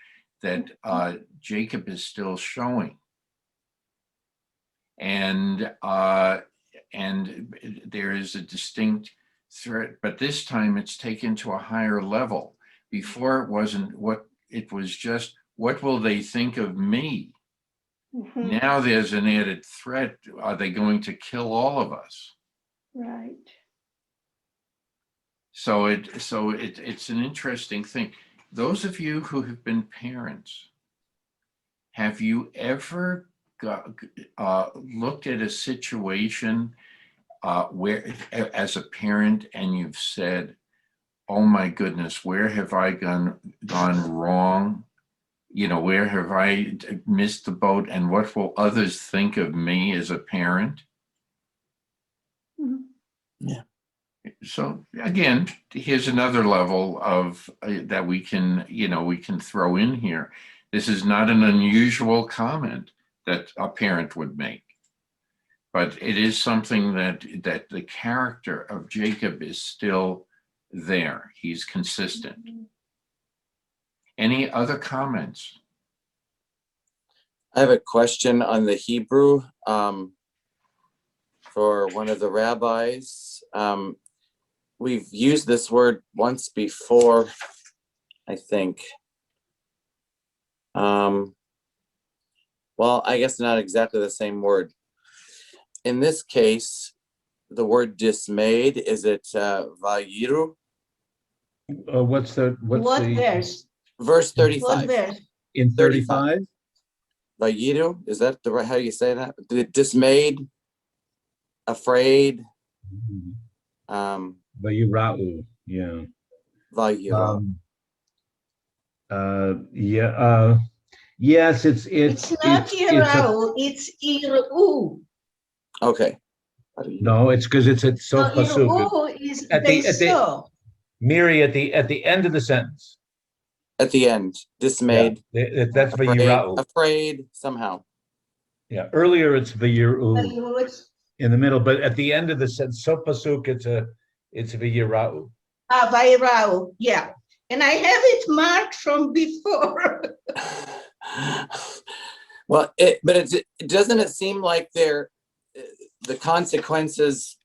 that Jacob is still showing, and there is a distinct threat. But this time it's taken to a higher level. Before it wasn't what it was just. What will they think of me? Mm-hmm. Now there's an added threat. Are they going to kill all of us? Right. So it's an interesting thing. Those of you who have been parents, have you ever looked at a situation where, as a parent, and you've said, "Oh my goodness, where have I gone wrong? You know, where have I missed the boat, and what will others think of me as a parent?" Mm-hmm. Yeah. So again, here's another level of that we can throw in here. This is not an unusual comment that a parent would make, but it is something that the character of Jacob is still there. He's consistent. Any other comments? I have a question on the Hebrew for one of the rabbis. We've used this word once before, I think. Well, I guess not exactly the same word. In this case, the word dismayed, is it vayiru? What's the What verse? Verse What 35. verse? in 35? Vayiru, is that the right, how you say that? Dismayed, afraid. Vayira'u, yeah. Vayiru. Yes, It's not Yirau, it's Iru. Okay. No, it's because it's at so No, Iru is they saw. Miri, at the end of the sentence. At the end, dismayed. Yeah, that's Vayira'u. Afraid somehow. Yeah, earlier it's Vayir'u in the middle, but at the end of the sentence, so pasuk, it's Vayira'u. Vairau, yeah. And I have it marked from before. Well, doesn't it seem like the consequences,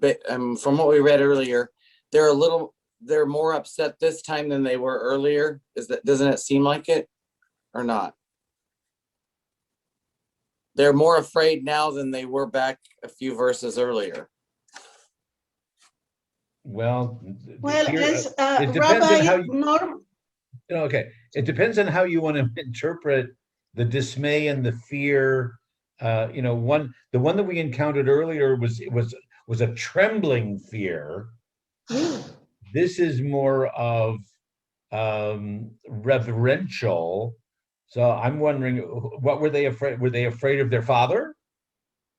from what we read earlier, they're more upset this time than they were earlier. Doesn't it seem like it, or not? They're more afraid now than they were back a few verses earlier. Well, As it depends Rabbi on how Norm. Okay, it depends on how you want to interpret the dismay and the fear. The one that we encountered earlier was a trembling fear. This is more of reverential. So I'm wondering, what were they afraid? Were they afraid of their father?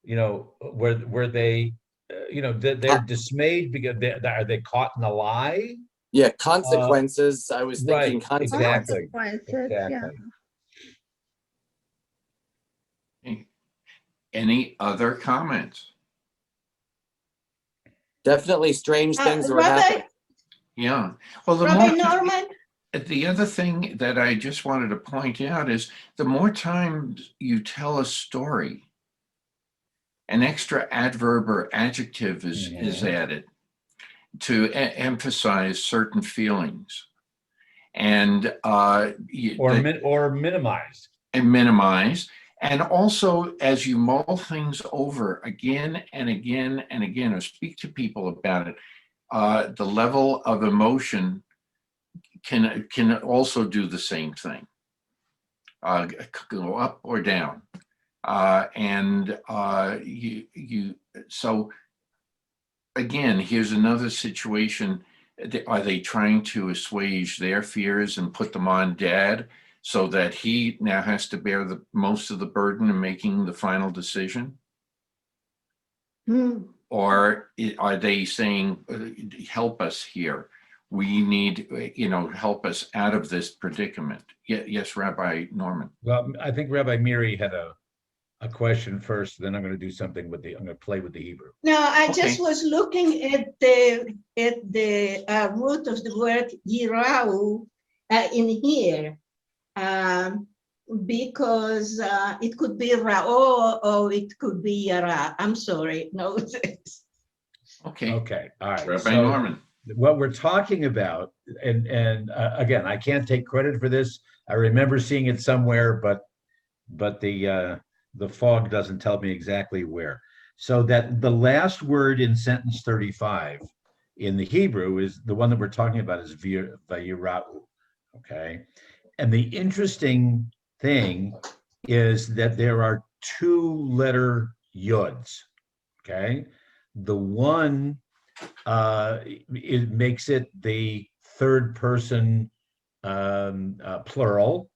were they, they're dismayed because are they caught in a lie? Yeah, consequences. I was thinking Right, exactly. consequences. Exactly. Any other comments? Definitely strange things were Rabbi, happening. Yeah. Well, Rabbi Norman, the other thing that I just wanted to point out is the more times you tell a story, an extra adverb or adjective is added to emphasize certain feelings, and or minimize. And minimize. And also, as you mull things over again and again and again, or speak to people about it, the level of emotion can also do the same thing, go up or down. So again, here's another situation. Are they trying to assuage their fears and put them on Dad so that he now has to bear the most of the burden in making the final decision? Or are they saying, help us here? We need, help us out of this predicament. Yes, Rabbi Norman. Well, I think Rabbi Miri had a question first, then I'm going to do something I'm going to play with the Hebrew. no, I just was looking at the root of the word yirau in here, because it could be ra'o or it could be yara. I'm sorry, no. Okay, all right. Rabbi Norman. What we're talking about, and again, I can't take credit for this. I remember seeing it somewhere, but the fog doesn't tell me exactly where. So that the last word in sentence 35 in the Hebrew is the one that we're talking about is vayirau, okay? And the interesting thing is that there are 2-letter yods, okay? The one, it makes it the third person plural,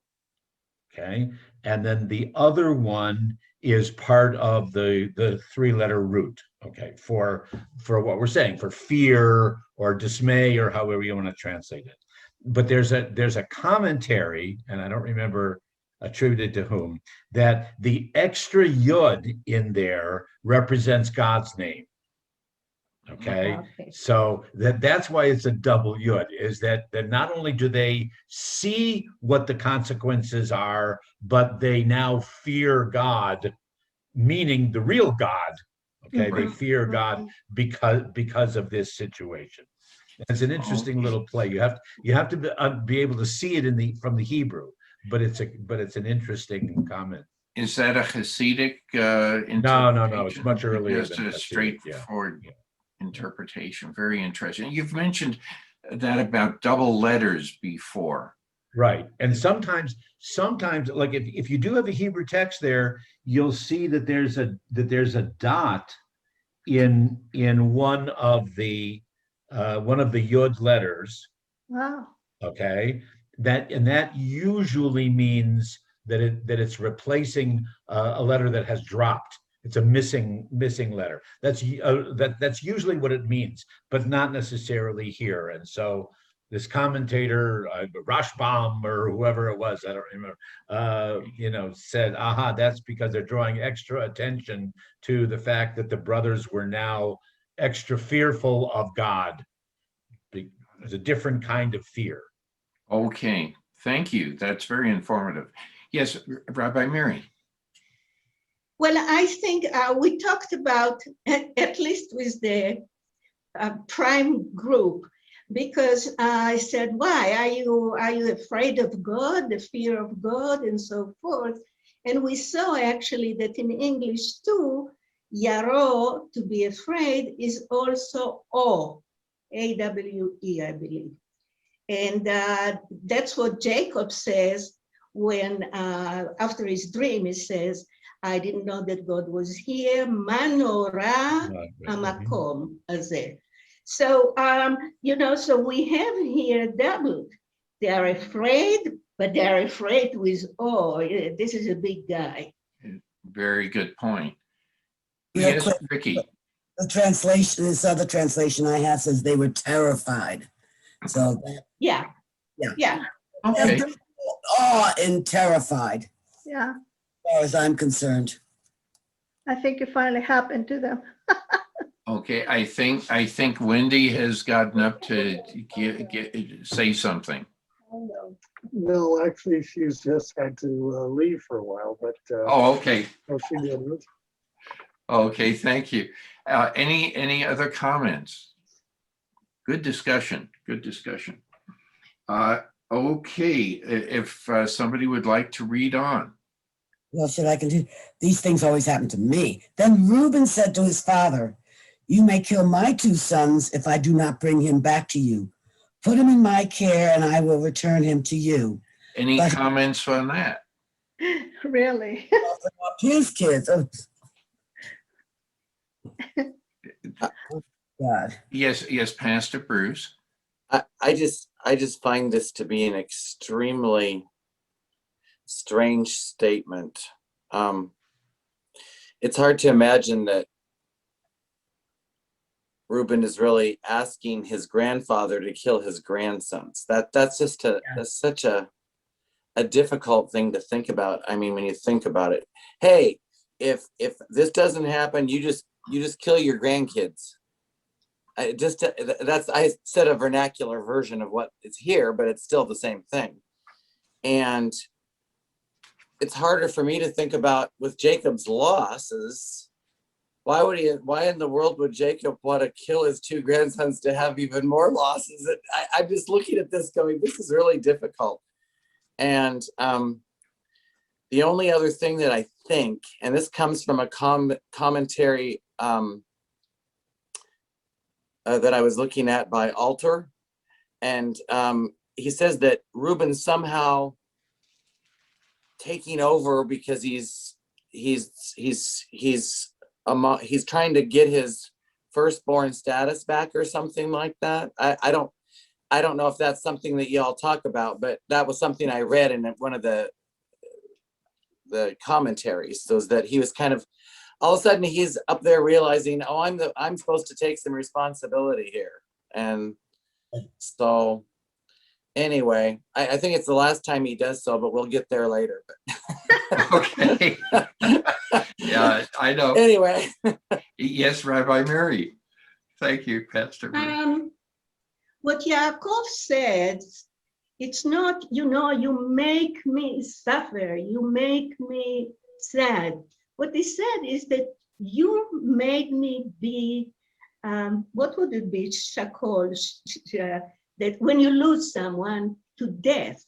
okay? And then the other one is part of the 3-letter root, okay, for what we're saying, for fear or dismay or however you want to translate it. But there's a commentary, and I don't remember attributed to whom, that the extra yud in there represents God's name. Okay, so that's why it's a double yud, is that not only do they see what the consequences are, but they now fear God, meaning the real God. Okay, they fear God because of this situation. It's an interesting little play. You have to be able to see it from the Hebrew, but it's an interesting comment. Is that a Hasidic interpretation? No, it's much earlier Just than a Hasidic, straightforward interpretation. Very interesting. You've mentioned that about double letters before. Right. And sometimes like if you do have a Hebrew text there, you'll see that there's a dot in one of the yod letters. Wow. Okay. That usually means that it's replacing a letter that has dropped. It's a missing letter. That's usually what it means, but not necessarily here. And so this commentator, Rashbam or whoever it was, I don't remember, said, aha, that's because they're drawing extra attention to the fact that the brothers were now extra fearful of God. There's a different kind of fear. Okay, thank you. That's very informative. Yes, Rabbi Miri. Well, I think we talked about, at least with the prime group, because I said, why are you afraid of God, the fear of God, and so forth? And we saw actually that in English too, yaro, to be afraid, is also awe, A-W-E, I believe. And that's what Jacob says when, after his dream, he says, I didn't know that God was here. Manora amakom azeh. So, so we have here doubled. They are afraid, but they are afraid with awe. This is a big guy. Very good point. Real Yes, quick, Ricky. the translation, this other translation I have says they were terrified. So, Yeah. yeah. Yeah. Okay. Awe and terrified, Yeah, as far as I'm concerned. I think it finally happened to them. Okay, I think Wendy has gotten up to say something. No, actually, she's just had to leave for a while, but Oh, okay. no, she didn't. Okay, thank you. Any other comments? Good discussion. Good discussion. Okay, if somebody would like to read on. Well, should I continue? These things always happen to me. Then Reuben said to his father, "You may kill my 2 sons if I do not bring him back to you. Put him in my care and I will return him to you." Any But comments on that? Really? his kids. Oh, God. Yes, Pastor Bruce. I just find this to be an extremely strange statement. It's hard to imagine that Reuben is really asking his grandfather to kill his grandsons. That's such a difficult thing to think about. I mean, when you think about it, hey, if this doesn't happen, you just kill your grandkids. I said a vernacular version of what is here, but it's still the same thing. And it's harder for me to think about with Jacob's losses. Why in the world would Jacob want to kill his 2 grandsons to have even more losses? I'm just looking at this going, this is really difficult. And the only other thing that I think, and this comes from a commentary that I was looking at by Alter, and he says that Reuben somehow taking over because he's trying to get his firstborn status back or something like that. I don't know if that's something that y'all talk about, but that was something I read in one of the commentaries. So that he was kind of, all of a sudden he's up there realizing, oh, I'm supposed to take some responsibility here. And so anyway, I think it's the last time he does so, but we'll get there later. Okay. Yeah, I know. Anyway. Yes, Rabbi Mary. Thank you, Pastor Bruce. What Yaakov said, it's not, you make me suffer, you make me sad. What he said is that you made me be, what would it be, shakol, that when you lose someone to death,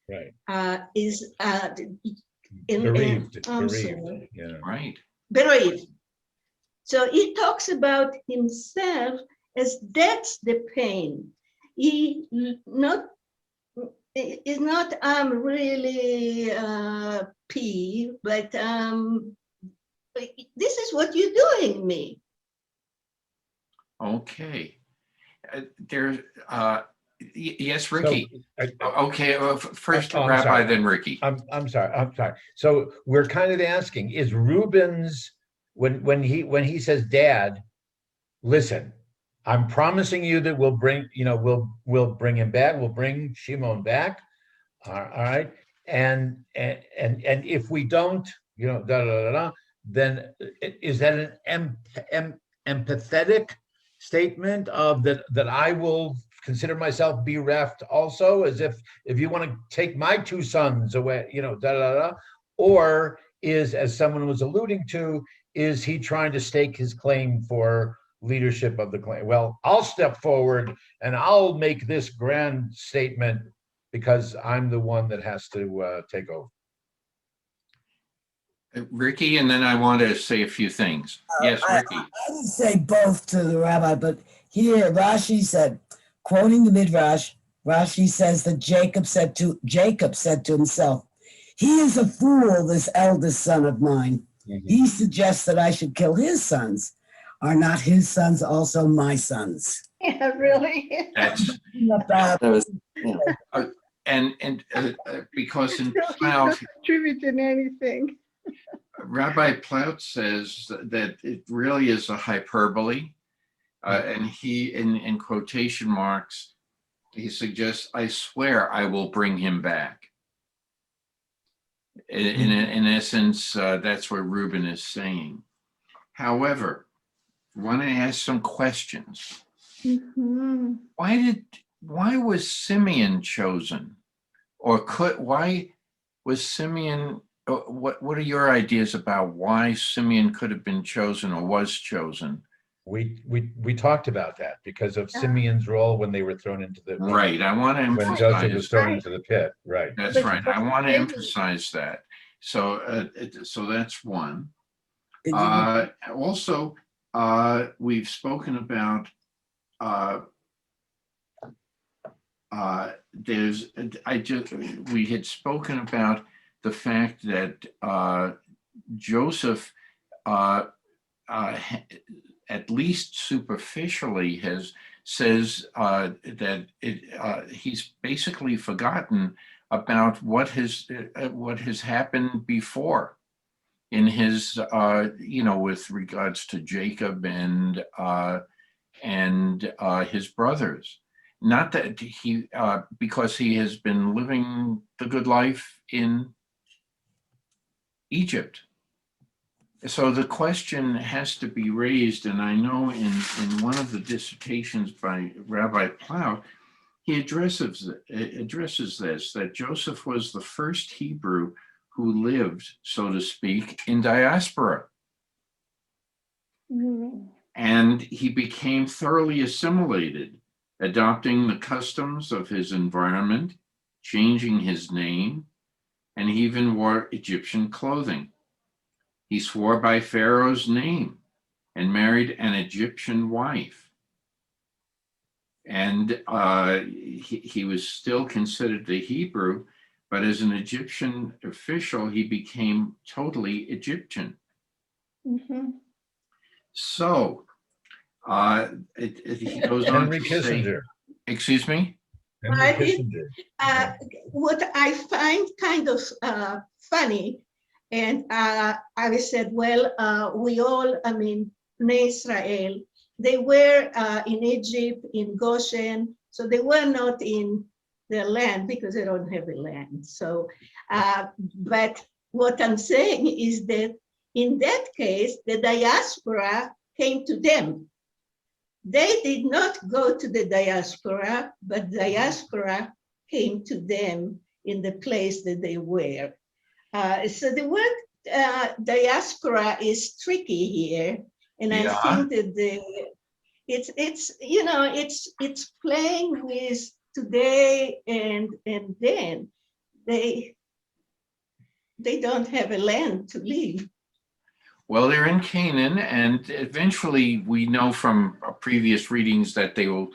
Right. is Bereaved. Yeah. Right. Bereaved. So he talks about himself as that's the pain. He is not really P, but this is what you're doing me. Okay. Yes, Ricky. Okay, first Rabbi, sorry. then Ricky. I'm sorry. So we're kind of asking, is Reuben's, when he says, Dad, listen, I'm promising you that we'll bring him back, we'll bring Shimon back. All right. And if we don't, then is that an empathetic statement of that I will consider myself bereft also, as if you want to take my 2 sons away, or is, as someone was alluding to, is he trying to stake his claim for leadership of the clan? Well, I'll step forward and I'll make this grand statement because I'm the one that has to take over. Ricky, and then I want to say a few things. Yes, Ricky. I would say both to the rabbi, but here Rashi said, quoting the Midrash, Rashi says that Jacob said to himself, "He is a fool, this eldest son of mine. Mm-hmm. He suggests that I should kill his sons. Are not his sons also my sons?" Yeah, really? That's and because in So he's cloud, not contributing anything. Rabbi Plout says that it really is a hyperbole, and he, in quotation marks, he suggests, "I swear I will bring him back." In essence, that's what Reuben is saying. However, I want to ask some questions. Mhm. Why was Simeon chosen? Or why was Simeon, what are your ideas about why Simeon could have been chosen or was chosen? We talked about that because of Simeon's role when they were thrown into the Right, I want to when Joseph was emphasize, thrown into the pit. Right. that's right, I want to emphasize that. So, so that's one. Also, we've spoken about, we had spoken about the fact that Joseph, at least superficially, says that he's basically forgotten about what has happened before in his, with regards to Jacob and his brothers. Not that he, because he has been living the good life in Egypt. So the question has to be raised, and I know in one of the dissertations by Rabbi Plow, he addresses this, that Joseph was the first Hebrew who lived, so to speak, in diaspora. And he became thoroughly assimilated, adopting the customs of his environment, changing his name, and he even wore Egyptian clothing. He swore by Pharaoh's name and married an Egyptian wife. And he was still considered a Hebrew, but as an Egyptian official, he became totally Egyptian. So he goes on Henry to Kissinger. say, excuse me? What I find kind of funny, and I said, well, we all, Israel, they were in Egypt, in Goshen, so they were not in their land because they don't have a land. So, but what I'm saying is that in that case, the diaspora came to them. They did not go to the diaspora, but diaspora came to them in the place that they were. So the word diaspora is tricky here, and I think that it's playing with today and then. They don't have a land to live. Well, they're in Canaan, and eventually we know from previous readings that they will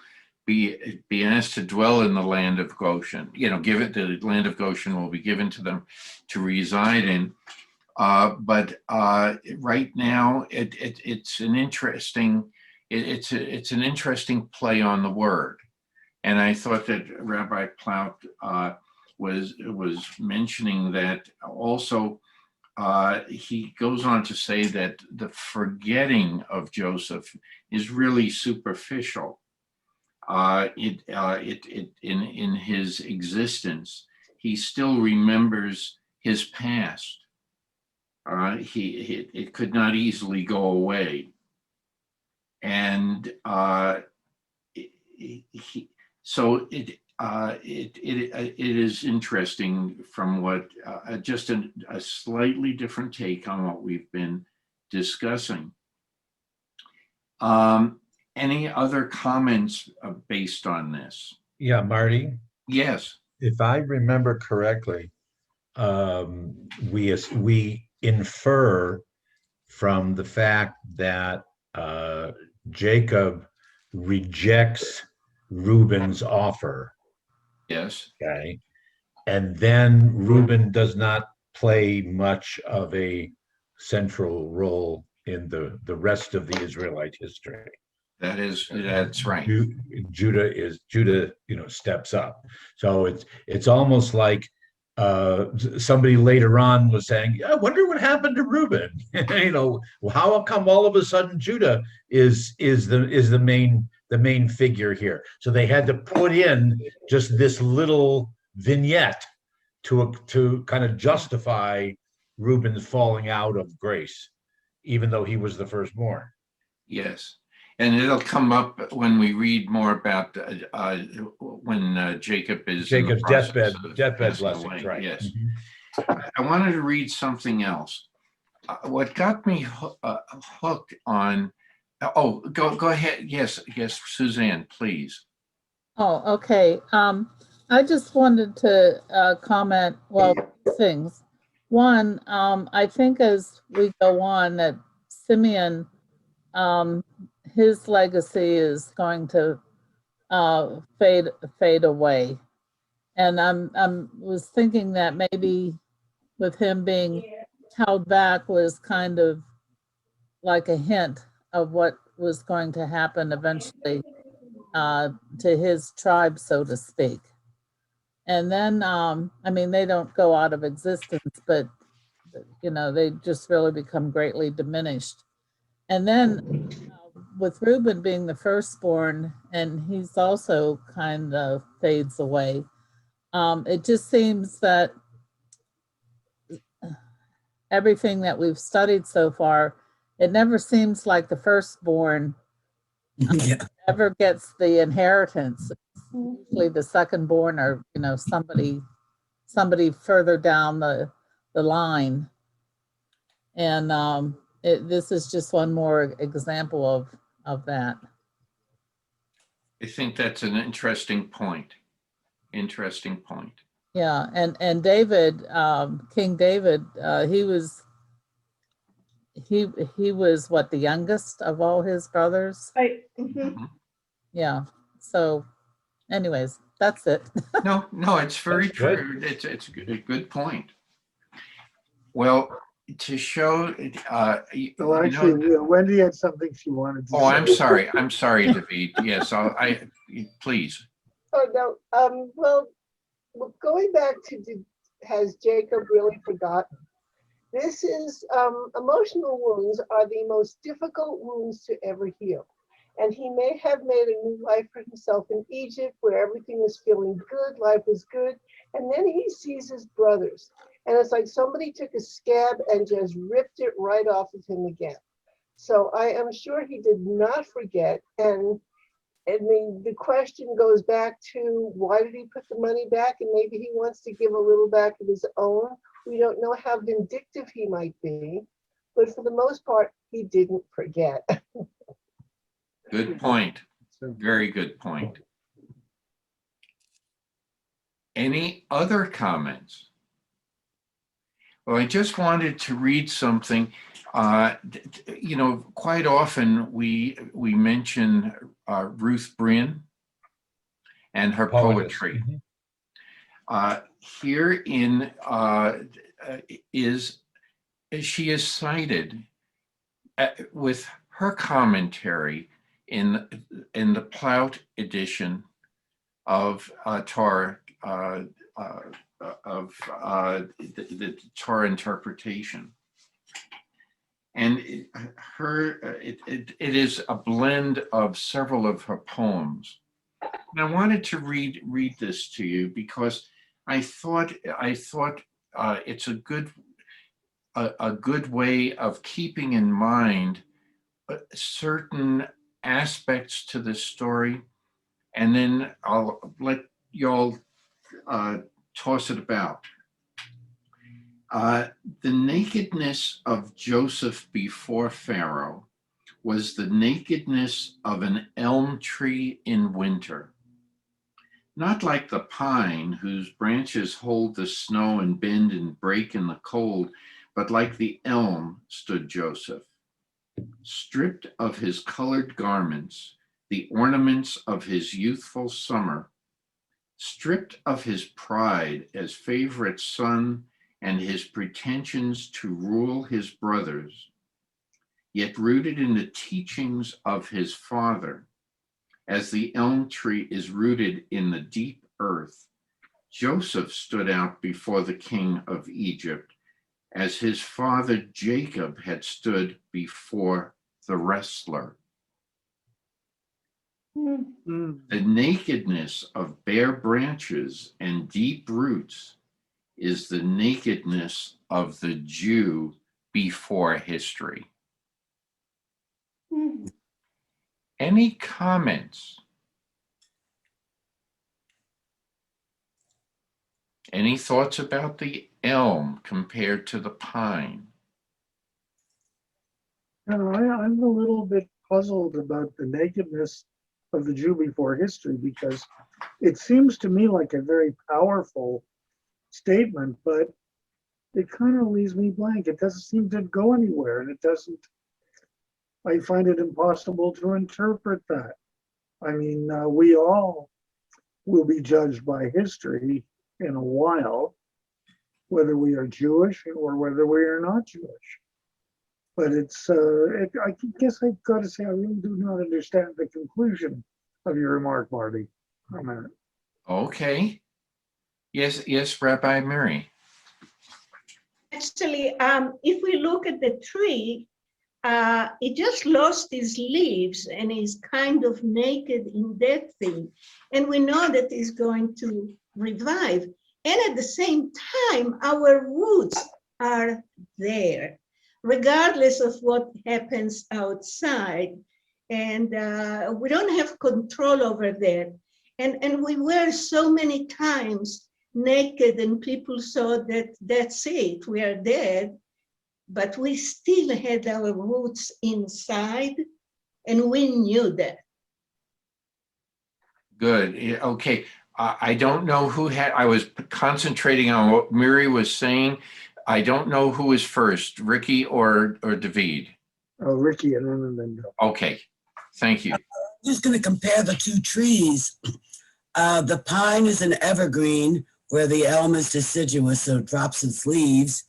be asked to dwell in the land of Goshen. The land of Goshen will be given to them to reside in. But right now, it's an interesting play on the word, and I thought that Rabbi Plout was mentioning that also. He goes on to say that the forgetting of Joseph is really superficial. In his existence, he still remembers his past. It could not easily go away, and so it is interesting from what just a slightly different take on what we've been discussing. Any other comments based on this? Yeah, Marty. Yes. If I remember correctly, we infer from the fact that Jacob rejects Reuben's offer. Yes. Okay. And then Reuben does not play much of a central role in the rest of the Israelite history. That's right. Judah steps up. So it's almost like somebody later on was saying, I wonder what happened to Reuben. How come all of a sudden Judah is the main figure here? So they had to put in just this little vignette to kind of justify Reuben's falling out of grace, even though he was the firstborn. Yes. And it'll come up when we read more about when Jacob is in the Jacob's process deathbed of passing blessings, away. right? Yes. Mhm. I wanted to read something else. What got me hooked on, oh, go ahead. Yes, Suzanne, please. Oh, okay. I just wanted to comment, well, two things. One, I think as we go on that Simeon, his legacy is going to fade away. And I'm was thinking that maybe with him being held back was kind of like a hint of what was going to happen eventually to his tribe, so to speak. And then, I mean, they don't go out of existence, but they just really become greatly diminished. And then with Reuben being the firstborn, and he's also kind of fades away. It just seems that everything that we've studied so far, it never seems like the firstborn ever gets the inheritance. Usually the secondborn or somebody further down the line. And this is just one more example of that. I think that's an interesting point. Interesting point. Yeah, and David, King David, he was what, the youngest of all his brothers? Right. Yeah. So anyways, that's it. No, it's very true. It's a good point. Well, to show, Well, actually, Wendy had something she wanted to say. oh, I'm sorry, David. Yes, please. Oh, no. Well, going back to has Jacob really forgotten? This is emotional wounds are the most difficult wounds to ever heal. And he may have made a new life for himself in Egypt where everything was feeling good, life was good. And then he sees his brothers. And it's like somebody took a scab and just ripped it right off of him again. So I am sure he did not forget. And the question goes back to why did he put the money back? And maybe he wants to give a little back of his own. We don't know how vindictive he might be, but for the most part, he didn't forget. Good point. Very good point. Any other comments? Well, I just wanted to read something. Quite often we mention Ruth Bryn and her poetry. Herein she is cited with her commentary in the Plout edition of Torah the Torah interpretation. And it is a blend of several of her poems. And I wanted to read this to you because I thought it's a good way of keeping in mind certain aspects to this story, and then I'll let y'all toss it about. The nakedness of Joseph before Pharaoh was the nakedness of an elm tree in winter. Not like the pine whose branches hold the snow and bend and break in the cold, but like the elm stood Joseph, stripped of his colored garments, the ornaments of his youthful summer, stripped of his pride as favorite son and his pretensions to rule his brothers, yet rooted in the teachings of his father, as the elm tree is rooted in the deep earth, Joseph stood out before the king of Egypt as his father Jacob had stood before the wrestler. The nakedness of bare branches and deep roots is the nakedness of the Jew before history. Any comments? Any thoughts about the elm compared to the pine? I'm a little bit puzzled about the nakedness of the Jew before history, because it seems to me like a very powerful statement, but it kind of leaves me blank. It doesn't seem to go anywhere, and I find it impossible to interpret that. I mean, we all will be judged by history in a while, whether we are Jewish or whether we are not Jewish. But I guess I've got to say, I really do not understand the conclusion of your remark, Marty. Amen. Okay. Yes, Rabbi Mary. Actually, if we look at the tree, it just lost its leaves and is kind of naked in that thing. And we know that it's going to revive. And at the same time, our roots are there, regardless of what happens outside. And we don't have control over that. And we were so many times naked, and people saw that that's it, we are dead. But we still had our roots inside, and we knew that. Good. Okay. I don't know who I was concentrating on what Miri was saying. I don't know who was first, Ricky or David. Oh, Ricky and then Bill. Okay. Thank you. I'm just going to compare the two trees. The pine is an evergreen, where the elm is deciduous, so it drops its leaves.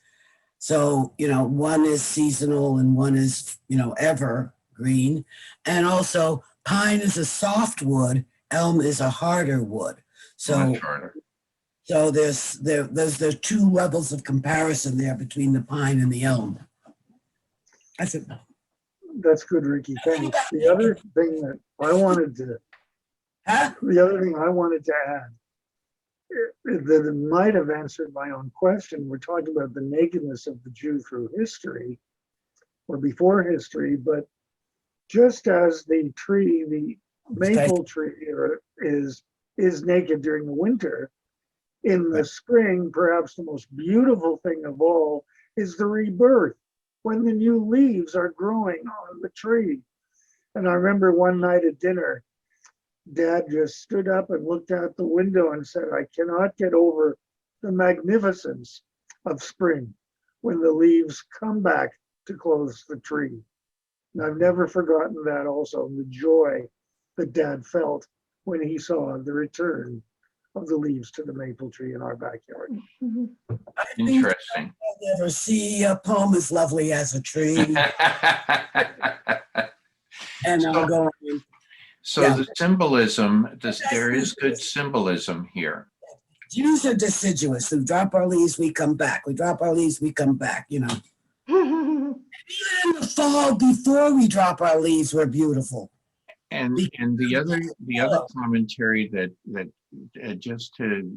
So, one is seasonal and one is, evergreen. And also, pine is a soft wood, elm is a harder wood. So, much harder. So there's two levels of comparison there between the pine and the elm. That's it. That's good, Ricky. Thanks. The other thing I wanted to add, that it might have answered my own question. We're talking about the nakedness of the Jew through history or before history, but just as the maple tree is naked during the winter, in the spring, perhaps the most beautiful thing of all is the rebirth, when the new leaves are growing on the tree. And I remember one night at dinner, Dad just stood up and looked out the window and said, I cannot get over the magnificence of spring when the leaves come back to clothe the tree. And I've never forgotten that also, the joy that Dad felt when he saw the return of the leaves to the maple tree in our backyard. Interesting. I'll never see a poem as lovely as a tree. And I'll go on. So the symbolism, there is good symbolism here. Jews are deciduous. We drop our leaves, we come back. We drop our leaves, we come back, Even in the fall, before we drop our leaves, we're beautiful. And the other commentary that just to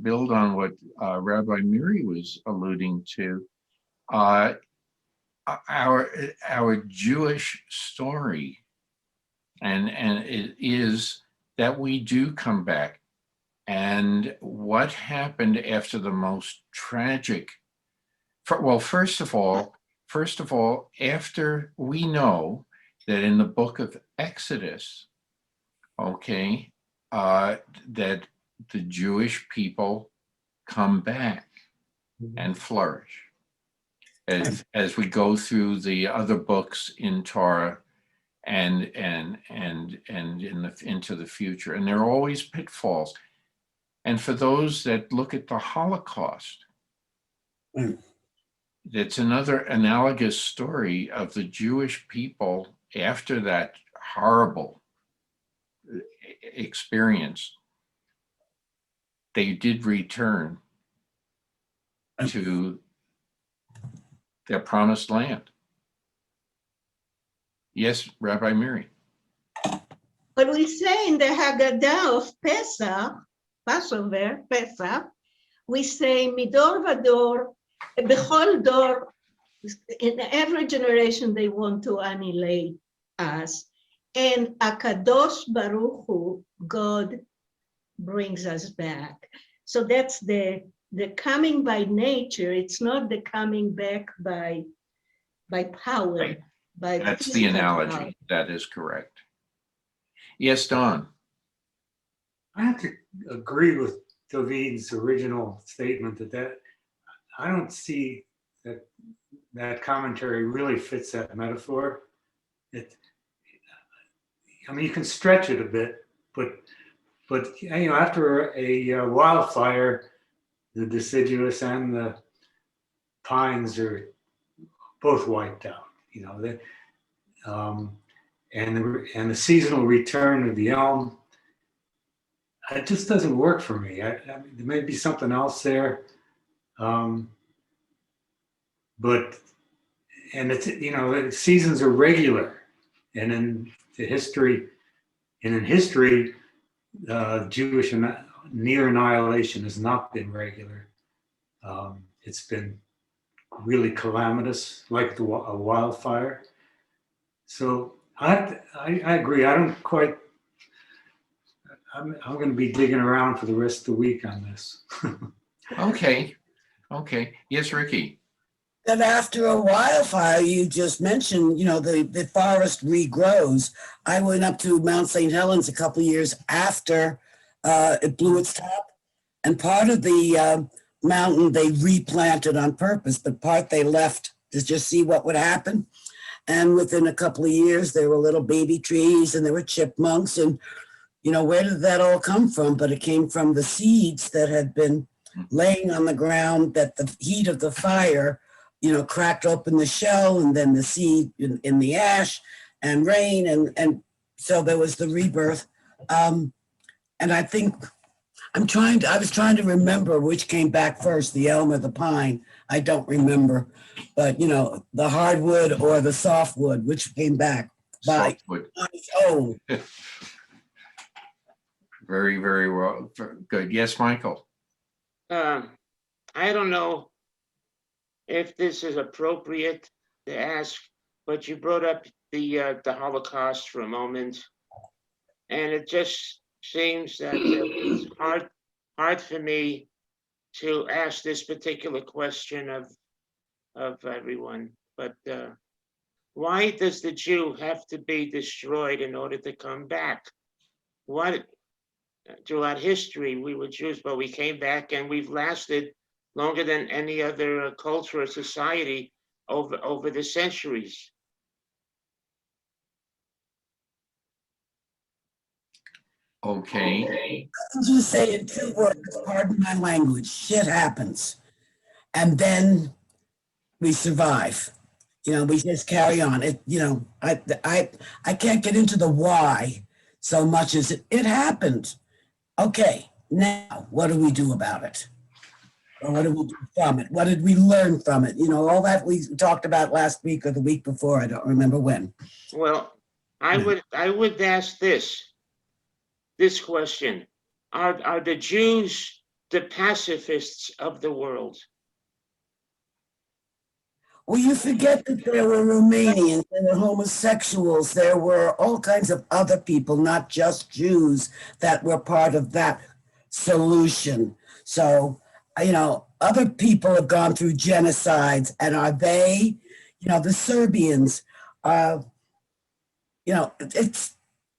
build on what Rabbi Miri was alluding to, our Jewish story, and it is that we do come back. And what happened after the most tragic? First of all, after we know that in the book of Exodus, that the Jewish people come back and flourish as we go through the other books in Torah and into the future. And there are always pitfalls. And for those that look at the Holocaust, that's another analogous story of the Jewish people after that horrible experience, they did return to their promised land. Yes, Rabbi Miri. But we say in the Haggadah of Pesach, Passover, Pesach, we say Midor Vador, Bechol Dor. In every generation, they want to annihilate us. And Akadosh Baruch Hu, God brings us back. So that's the coming by nature. It's not the coming back by power. Right. By That's the physical analogy. power. That is correct. Yes, Don. I have to agree with David's original statement that I don't see that commentary really fits that metaphor. I mean, you can stretch it a bit, but you know, after a wildfire, the deciduous and the pines are both wiped out. You know, and the seasonal return of the elm. It just doesn't work for me. I mean, there may be something else there, but it's, you know, the seasons are regular, and in history, Jewish near annihilation has not been regular. It's been really calamitous, like a wildfire. So I agree. I don't quite. I'm going to be digging around for the rest of the week on this. Okay. Yes, Ricky. That after a wildfire, you just mentioned, you know, the forest regrows. I went up to Mount St. Helens a couple of years after it blew its top, and part of the mountain they replanted on purpose, but part they left to just see what would happen. And within a couple of years, there were little baby trees and there were chipmunks. And, you know, where did that all come from? But it came from the seeds that had been laying on the ground, that the heat of the fire, you know, cracked open the shell, and then the seed in the ash and rain. And so there was the rebirth. And I think I was trying to remember which came back first, the elm or the pine. I don't remember, but you know, the hardwood or the softwood, which came back by Softwood. on its own. Very, very well. Good. Yes, Michael. I don't know if this is appropriate to ask, but you brought up the Holocaust for a moment, and it just seems that it's hard for me to ask this particular question of everyone. But why does the Jew have to be destroyed in order to come back? What throughout history we were Jews, but we came back and we've lasted longer than any other culture or society over the centuries. Okay. I'll just say in 2 words, pardon my language, shit happens. And then we survive. You know, we just carry on. It, you know, I can't get into the why so much as it happened. Okay, now what do we do about it? Or what do we do from it? What did we learn from it? You know, all that we talked about last week or the week before, I don't remember when. Well, I would ask this question. Are the Jews the pacifists of the world? Well, you forget that there were Romanians, there were homosexuals, there were all kinds of other people, not just Jews, that were part of that solution. So, you know, other people have gone through genocides, and are they, you know, the Serbians, you know,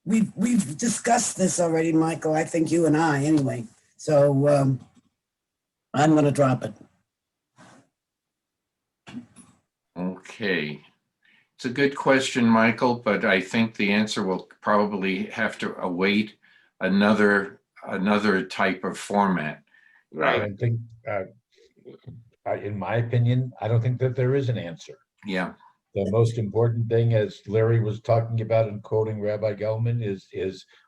we've discussed this already, Michael. I think you and I, anyway. So I'm going to drop it. Okay. It's a good question, Michael, but I think the answer will probably have to await another type of format. Right. I think, in my opinion, I don't think that there is an answer. Yeah. The most important thing, as Larry was talking about and quoting Rabbi Gelman, is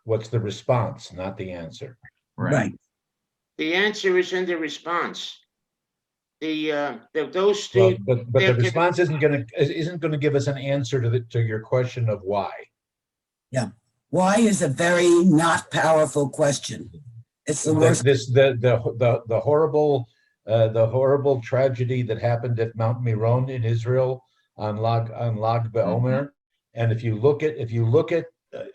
what's the response, not the answer. Right. The answer is in the response. Those Well, students. but the response isn't gonna give us an answer to your question of why. Yeah. Why is a very not powerful question. It's the worst. The horrible tragedy that happened at Mount Meron in Israel on Lag BaOmer. And if you look at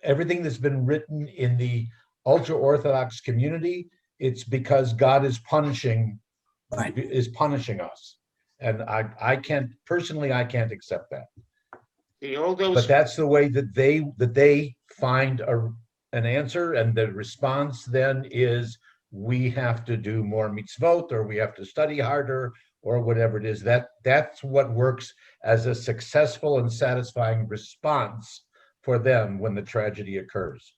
everything that's been written in the ultra-Orthodox community, it's because God is punishing us. And I can't accept that. But that's the way that they find an answer, and the response then is we have to do more mitzvot, or we have to study harder, or whatever it is. That's what works as a successful and satisfying response for them when the tragedy occurs.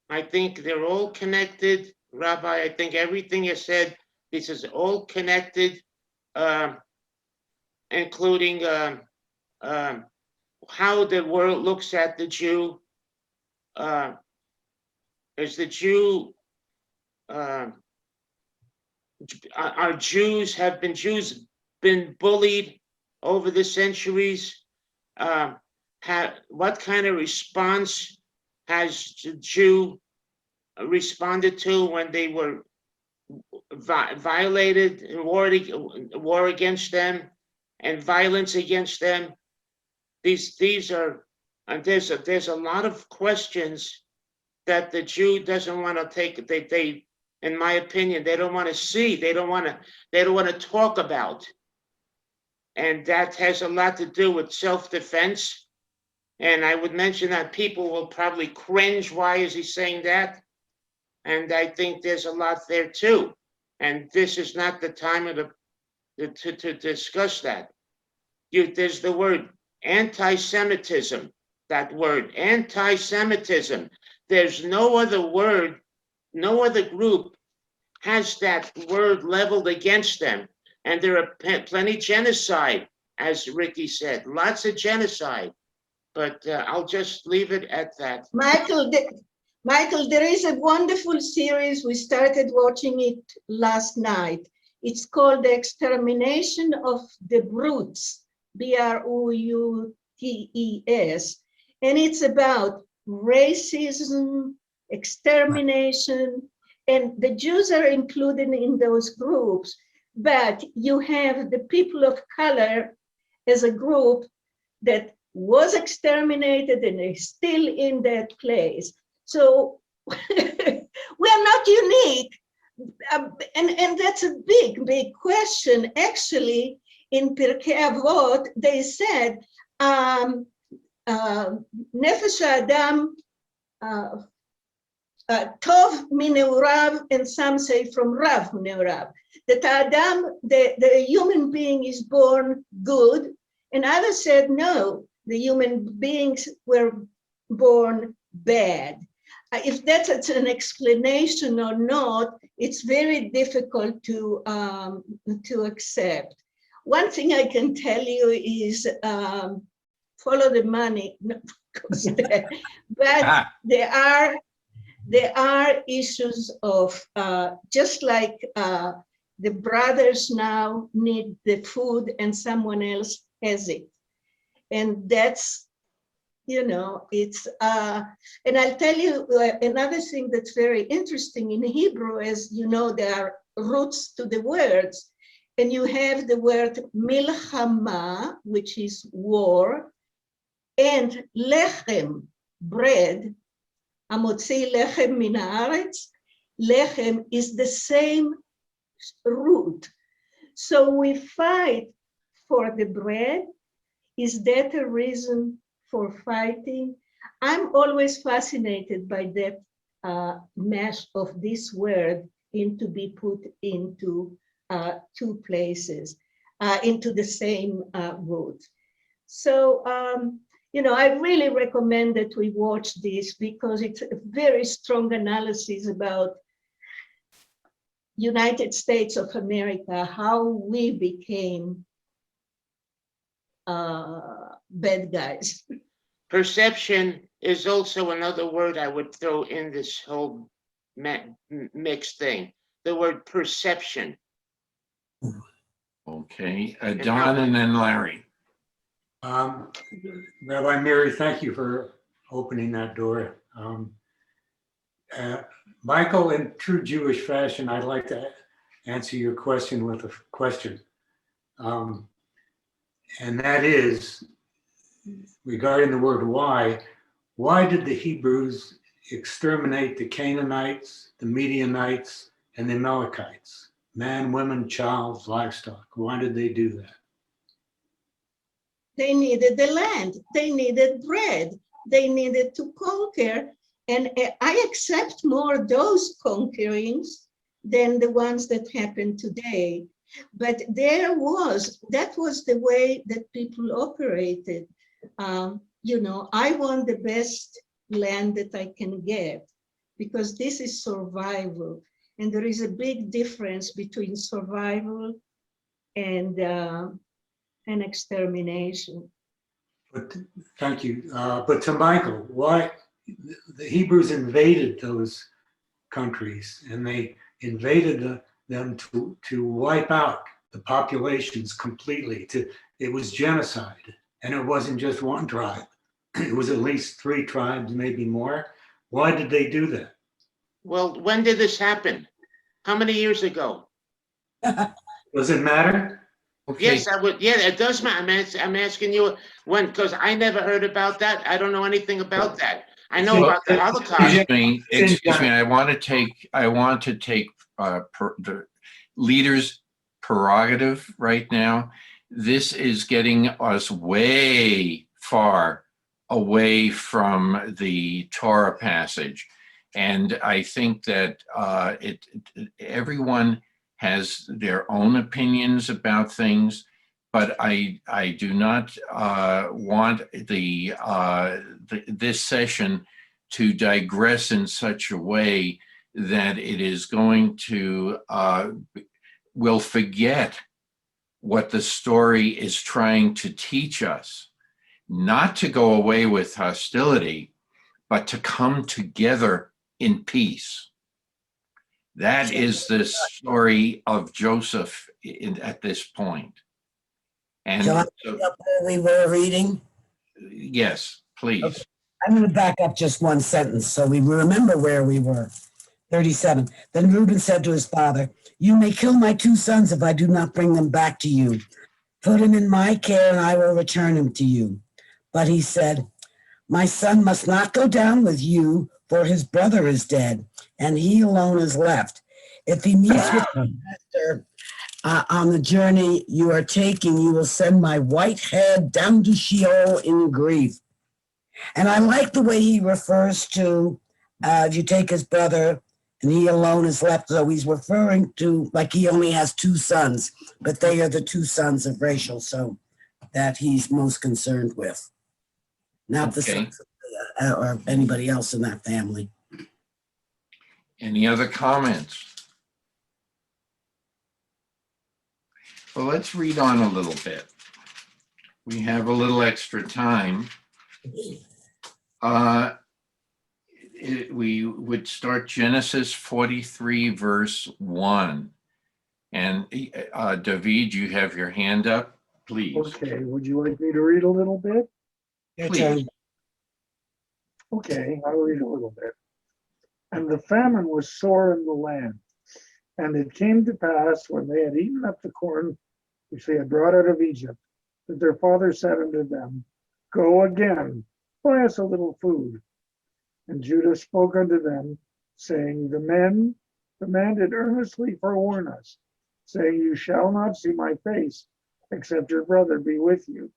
I think they're all connected, Rabbi. I think everything you said, this is all connected, including how the world looks at the Jew. As the Jew, our Jews have been bullied over the centuries. What kind of response has the Jew responded to when they were violated in war against them and violence against them? These are, and there's a lot of questions that the Jew doesn't want to take. They, in my opinion, they don't want to see. They don't want to talk about, and that has a lot to do with self-defense. And I would mention that people will probably cringe. Why is he saying that? And I think there's a lot there too. And this is not the time to discuss that. There's the word anti-Semitism. That word anti-Semitism. There's no other word, no other group has that word leveled against them. And there are plenty genocide, as Ricky said, lots of genocide. But I'll just leave it at that. Michael, there is a wonderful series. We started watching it last night. It's called The Extermination of the Brutes, Brouttes. And it's about racism, extermination, and the Jews are included in those groups. But you have the people of color as a group that was exterminated and is still in that place. So we are not unique. And that's a big, big question. Actually, in Pirkei Avot, they said, Nefesh Adam Tov Mineurav, and some say from Rav Mineurav, that Adam, the human being is born good, and others said no, the human beings were born bad. If that's an explanation or not, it's very difficult to accept. One thing I can tell you is follow the money, but there are issues of just like the brothers now need the food and someone else has it, and that's, you know, it's and I'll tell you another thing that's very interesting in Hebrew. As you know, there are roots to the words, and you have the word milchama, which is war, and lechem, bread, amotzi lechem min haaretz, lechem is the same root. So we fight for the bread. Is that a reason for fighting? I'm always fascinated by that mesh of this word to be put into two places, into the same root. So, you know, I really recommend that we watch this because it's a very strong analysis about United States of America, how we became bad guys. Perception is also another word I would throw in this whole mixed thing. the word perception. Okay, Don and then Larry. Rabbi Mary, thank you for opening that door. Michael, in true Jewish fashion, I'd like to answer your question with a question. And that is, regarding the word why did the Hebrews exterminate the Canaanites, the Medianites, and the Amalekites? Man, women, child, livestock. Why did they do that? They needed the land. They needed bread. They needed to conquer. And I accept more those conquerings than the ones that happen today. But that was the way that people operated. I want the best land that I can get, because this is survival. And there is a big difference between survival and extermination. But thank you. But to Michael, why the Hebrews invaded those countries, and they invaded them to wipe out the populations completely. It was genocide, and it wasn't just one tribe. It was at least 3 tribes, maybe more. Why did they do that? Well, when did this happen? How many years ago? Does it matter? Okay. Yes, I would. Yeah, it does matter. I'm asking you when, because I never heard about that. I don't know anything about that. I know about the Holocaust. Excuse me. I want to take the leader's prerogative right now. This is getting us way far away from the Torah passage, and I think that everyone has their own opinions about things, but I do not want this session to digress in such a way that it is going to we'll forget what the story is trying to teach us, not to go away with hostility, but to come together in peace. That is the story of Joseph at this point. And Shall I pick up where we were reading? Yes, please. Okay. I'm going to back up just one sentence so we remember where we were. 37. Then Reuben said to his father, "You may kill my 2 sons if I do not bring them back to you. Put him in my care and I will return him to you." But he said, "My son must not go down with you, for his brother is dead, and he alone is left. If he meets with the master on the journey you are taking, you will send my white head down to Sheol in grief." And I like the way he refers to, if you take his brother and he alone is left, so he's referring to like he only has 2 sons, but they are the 2 sons of Rachel, so that he's most concerned with. Not the sons or anybody else in that family. Any other comments? Well, let's read on a little bit. We have a little extra time. We would start Genesis 43, verse 1. And David, you have your hand up, please. Okay, would you like me to read a little bit? Please. Okay, I'll read a little bit. And the famine was sore in the land. And it came to pass, when they had eaten up the corn which they had brought out of Egypt, that their father said unto them, "Go again, buy us a little food." And Judah spoke unto them, saying, The man did earnestly forewarn us, saying, You shall not see my face, except your brother be with you.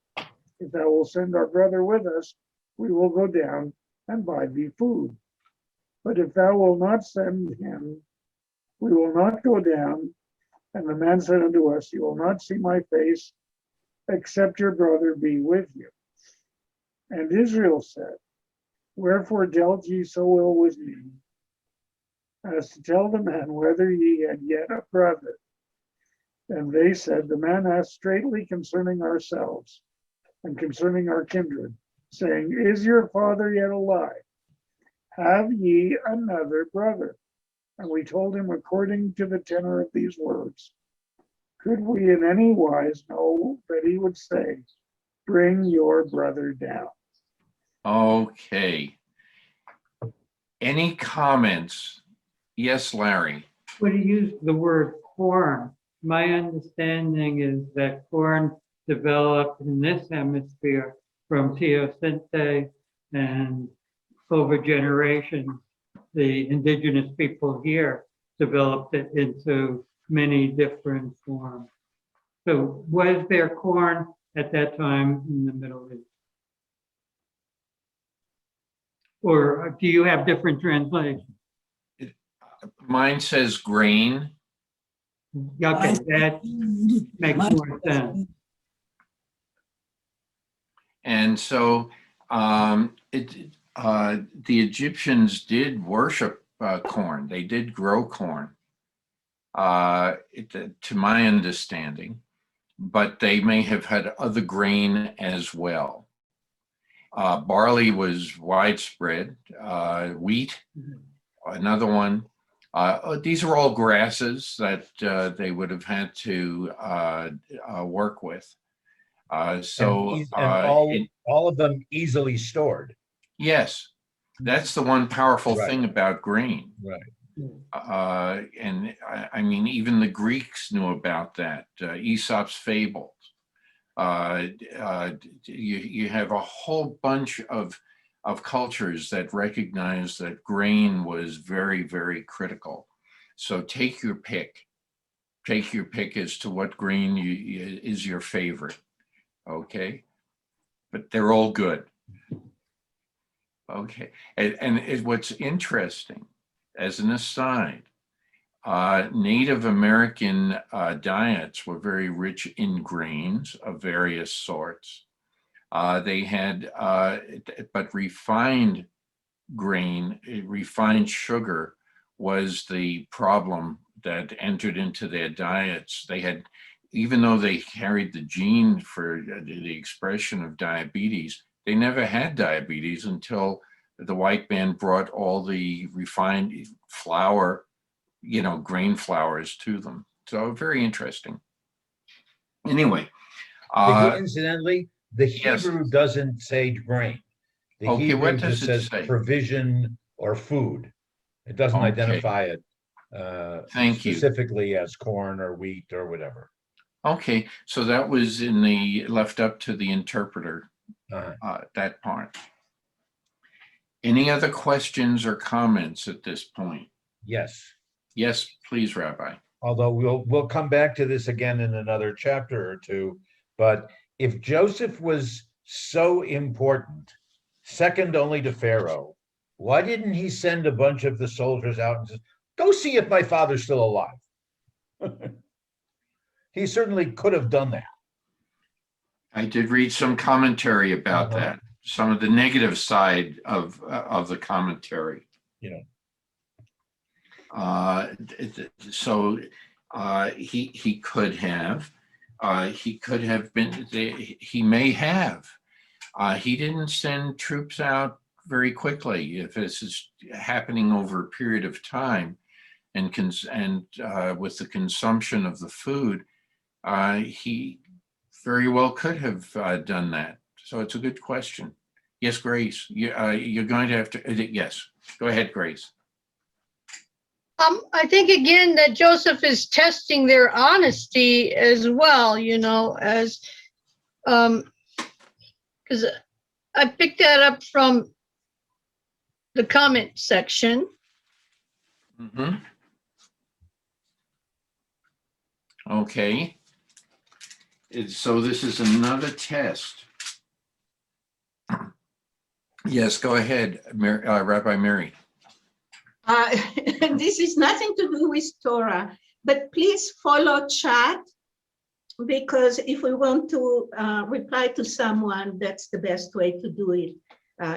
If thou wilt send our brother with us, we will go down and buy thee food. But if thou wilt not send him, we will not go down. And the man said unto us, You will not see my face, except your brother be with you. And Israel said, Wherefore dealt ye so ill with me, as to tell the men whether ye had yet a brother? And they said, The man asked straightly concerning ourselves and concerning our kindred, saying, Is your father yet alive? Have ye another brother? And we told him, according to the tenor of these words, could we in any wise know that he would say, bring your brother down? Okay. Any comments? Yes, Larry. When you use the word corn, my understanding is that corn developed in this hemisphere from teosinte, and over generations, the indigenous people here developed it into many different forms. So was there corn at that time in the Middle East? Or do you have different translations? Mine says grain. Okay, that makes more sense. And so the Egyptians did worship corn. They did grow corn, to my understanding, but they may have had other grain as well. Barley was widespread, wheat, another one. These are all grasses that they would have had to work with. And all of them easily stored. Yes, that's the one powerful Right. thing about grain. Right. And I mean, even the Greeks knew about that. Aesop's fables. You have a whole bunch of cultures that recognize that grain was very, very critical. So take your pick. Take your pick as to what grain is your favorite. Okay, but they're all good. Okay, and what's interesting, as an aside, Native American diets were very rich in grains of various sorts. They had, but refined grain, refined sugar was the problem that entered into their diets. They had, even though they carried the gene for the expression of diabetes, they never had diabetes until the white man brought all the refined flour, grain flours to them. So very interesting. Anyway. Incidentally, the Hebrew doesn't say grain. The Hebrew what does just it says say? Provision or food. It doesn't identify it specifically as corn or wheat or whatever. Okay, so that was left up to the interpreter, that part. Any other questions or comments at this point? Yes. Yes, please, Rabbi. Although we'll come back to this again in another chapter or two, but if Joseph was so important, second only to Pharaoh, why didn't he send a bunch of the soldiers out and say, go see if my father's still alive? He certainly could have done that. I did read some commentary about that, some of the negative side of the commentary. So he could have been, he may have. He didn't send troops out very quickly. If this is happening over a period of time, and with the consumption of the food, he very well could have done that. So it's a good question. Yes, Grace, you're going to have to, yes, go ahead, Grace. I think again that Joseph is testing their honesty as well, as because I picked that up from the comment section. Mm-hmm. Okay. So this is another test. Yes, go ahead, Rabbi Mary. This is nothing to do with Torah, but please follow chat, because if we want to reply to someone, that's the best way to do it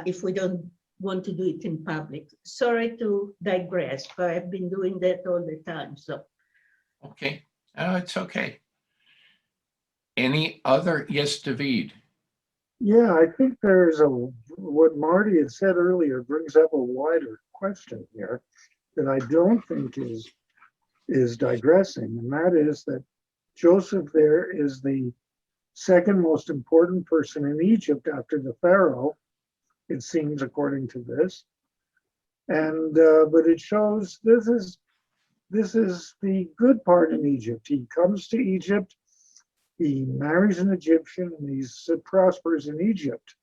if we don't want to do it in public. Sorry to digress, but I've been doing that all the time. So. Okay, it's okay. Any other? Yes, David. Yeah, I think there's what Marty had said earlier brings up a wider question here. that I don't think is digressing, and that is that Joseph there is the second most important person in Egypt after the Pharaoh, it seems, according to this. And but it shows this is the good part in Egypt. He comes to Egypt, he marries an Egyptian, and he prospers in Egypt.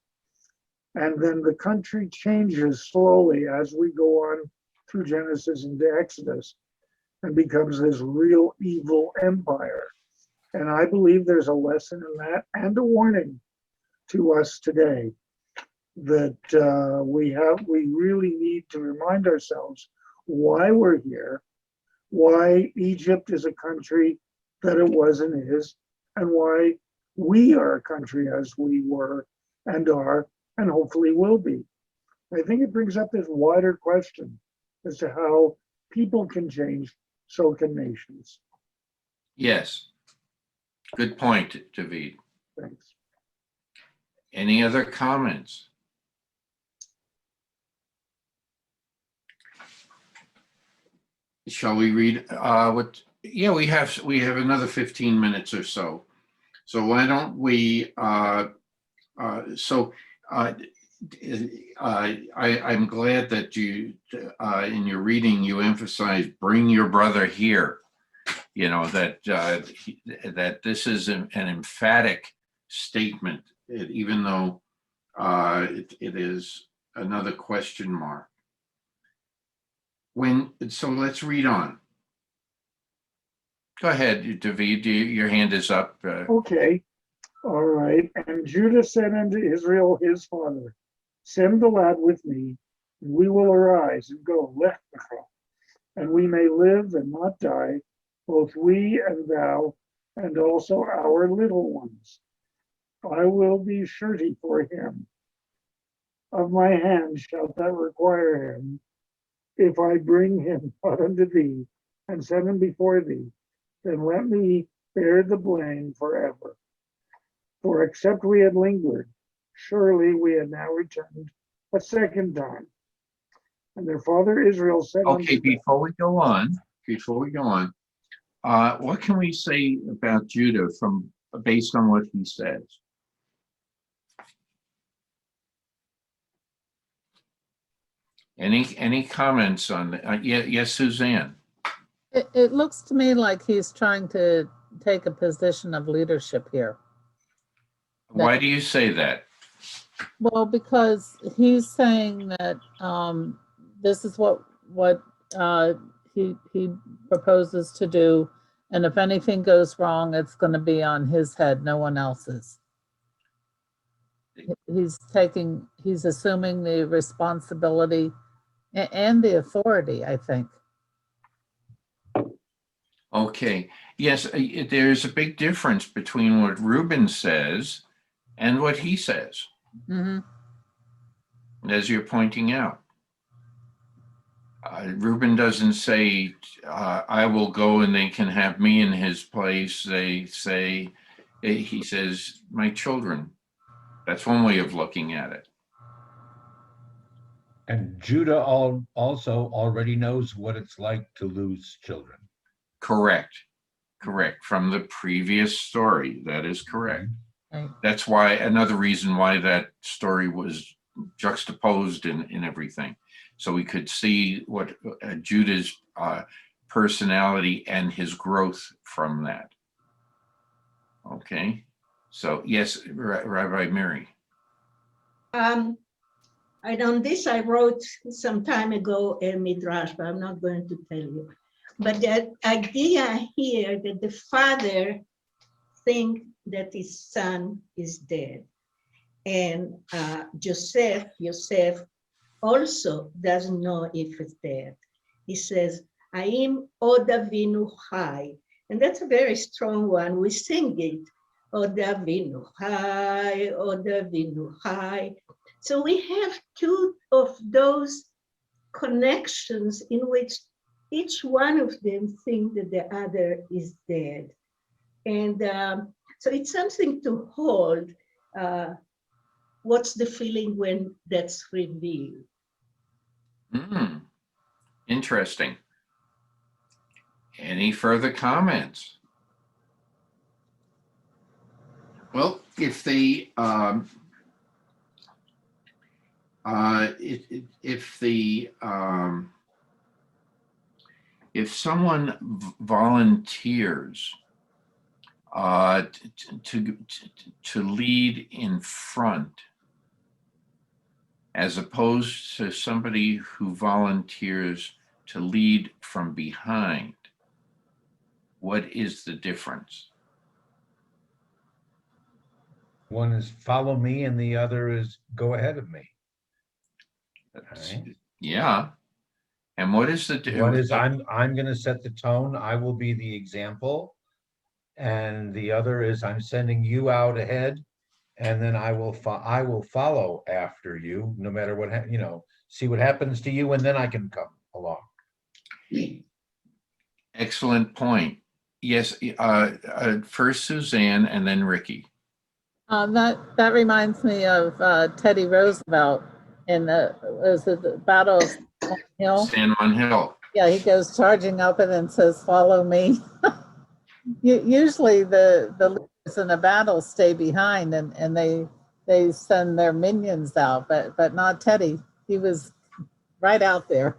And then the country changes slowly as we go on through Genesis into Exodus and becomes this real evil empire. And I believe there's a lesson in that and a warning to us today that we really need to remind ourselves why we're here, why Egypt is a country that it was and is, and why we are a country as we were and are and hopefully will be. I think it brings up this wider question as to how people can change, so can nations. Yes. Good point, David. Thanks. Any other comments? Shall we read what? Yeah, we have another 15 minutes or so. So why don't we? I'm glad that you, in your reading, you emphasize bring your brother here. You know that that this is an emphatic statement, even though it is another question mark. So let's read on. Go ahead, David. Your hand is up. Okay. All right. And Judah said unto Israel his father, send the lad with me, and we will arise and go, Lech lecha, and we may live and not die, both we and thou, and also our little ones. I will be surety for him. Of my hand shalt thou require him, if I bring him out unto thee, and send him before thee, then let me bear the blame forever. For except we had lingered, surely we had now returned a second time. And their father Israel said Okay, unto them, before we go on, what can we say about Judah based on what he says? Any comments on that? Yes, Suzanne. It looks to me like he's trying to take a position of leadership here. Why do you say that? Well, because he's saying that this is what he proposes to do, and if anything goes wrong, it's going to be on his head, no one else's. He's assuming the responsibility and the authority, I think. Okay. Yes, there's a big difference between what Reuben says and what he says, as you're pointing out. Reuben doesn't say, I will go and they can have me in his place. He says, my children. That's one way of looking at it. And Judah also already knows what it's like to lose children. Correct. From the previous story, that is correct. Right. That's why, another reason why that story was juxtaposed in everything. So we could see what Judah's personality and his growth from that. Okay. So yes, Rabbi Mary. And on this, I wrote some time ago a midrash, but I'm not going to tell you. But the idea here that the father thinks that his son is dead. And Joseph also doesn't know if he's dead. He says, Aim Oda Vinu Chai. And that's a very strong one. We sing it. Oda Vinu Chai, Oda Vinu Chai. So we have two of those connections in which each one of them think that the other is dead. And so it's something to hold. What's the feeling when that's revealed? Interesting. Any further comments? Well, if the if someone volunteers to lead in front, as opposed to somebody who volunteers to lead from behind, what is the difference? One is follow me and the other is go ahead of me. Right. Yeah. And what is the One is I'm going to set the tone. I will be the example. And the other is I'm sending you out ahead, and then I will follow after you, no matter what, see what happens to you, and then I can come along. Excellent point. Yes. First Suzanne and then Ricky. That reminds me of Teddy Roosevelt in the Battle of San Juan Hill. San Juan Hill. Yeah, he goes charging up and then says, "Follow me." Usually the leaders in a battle stay behind and they send their minions out, but not Teddy. He was right out there.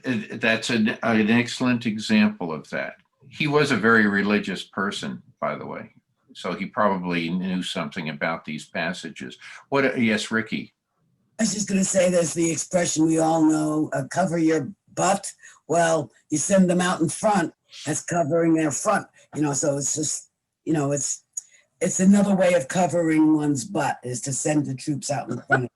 That's an excellent example of that. He was a very religious person, by the way, so he probably knew something about these passages. Yes, Ricky. I was just going to say there's the expression we all know, cover your butt. Well, you send them out in front, that's covering their front, so it's just, it's another way of covering one's butt is to send the troops out in front.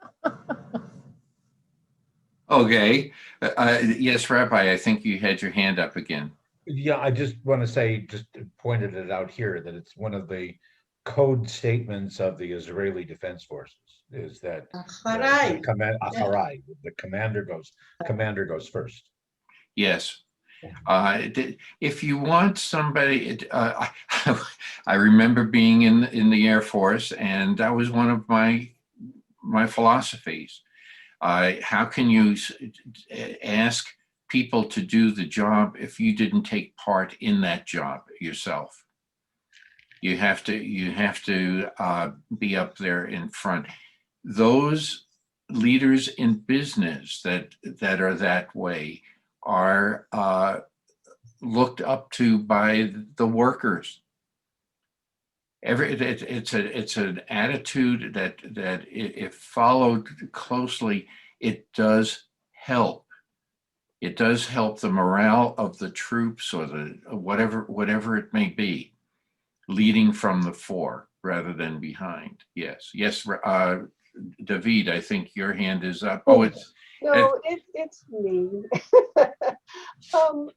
Okay. Yes, Rabbi, I think you had your hand up again. Yeah, I just want to say, just pointed it out here, that it's one of the code statements of the Israeli Defense Forces is that the commander goes first. Yes. If you want somebody, I remember being in the Air Force, and that was one of my philosophies. How can you ask people to do the job if you didn't take part in that job yourself? You have to be up there in front. Those leaders in business that are that way are looked up to by the workers. It's an attitude that if followed closely, it does help. It does help the morale of the troops or the whatever it may be, leading from the fore rather than behind. Yes, David, I think your hand is up. Oh, it's me. I'm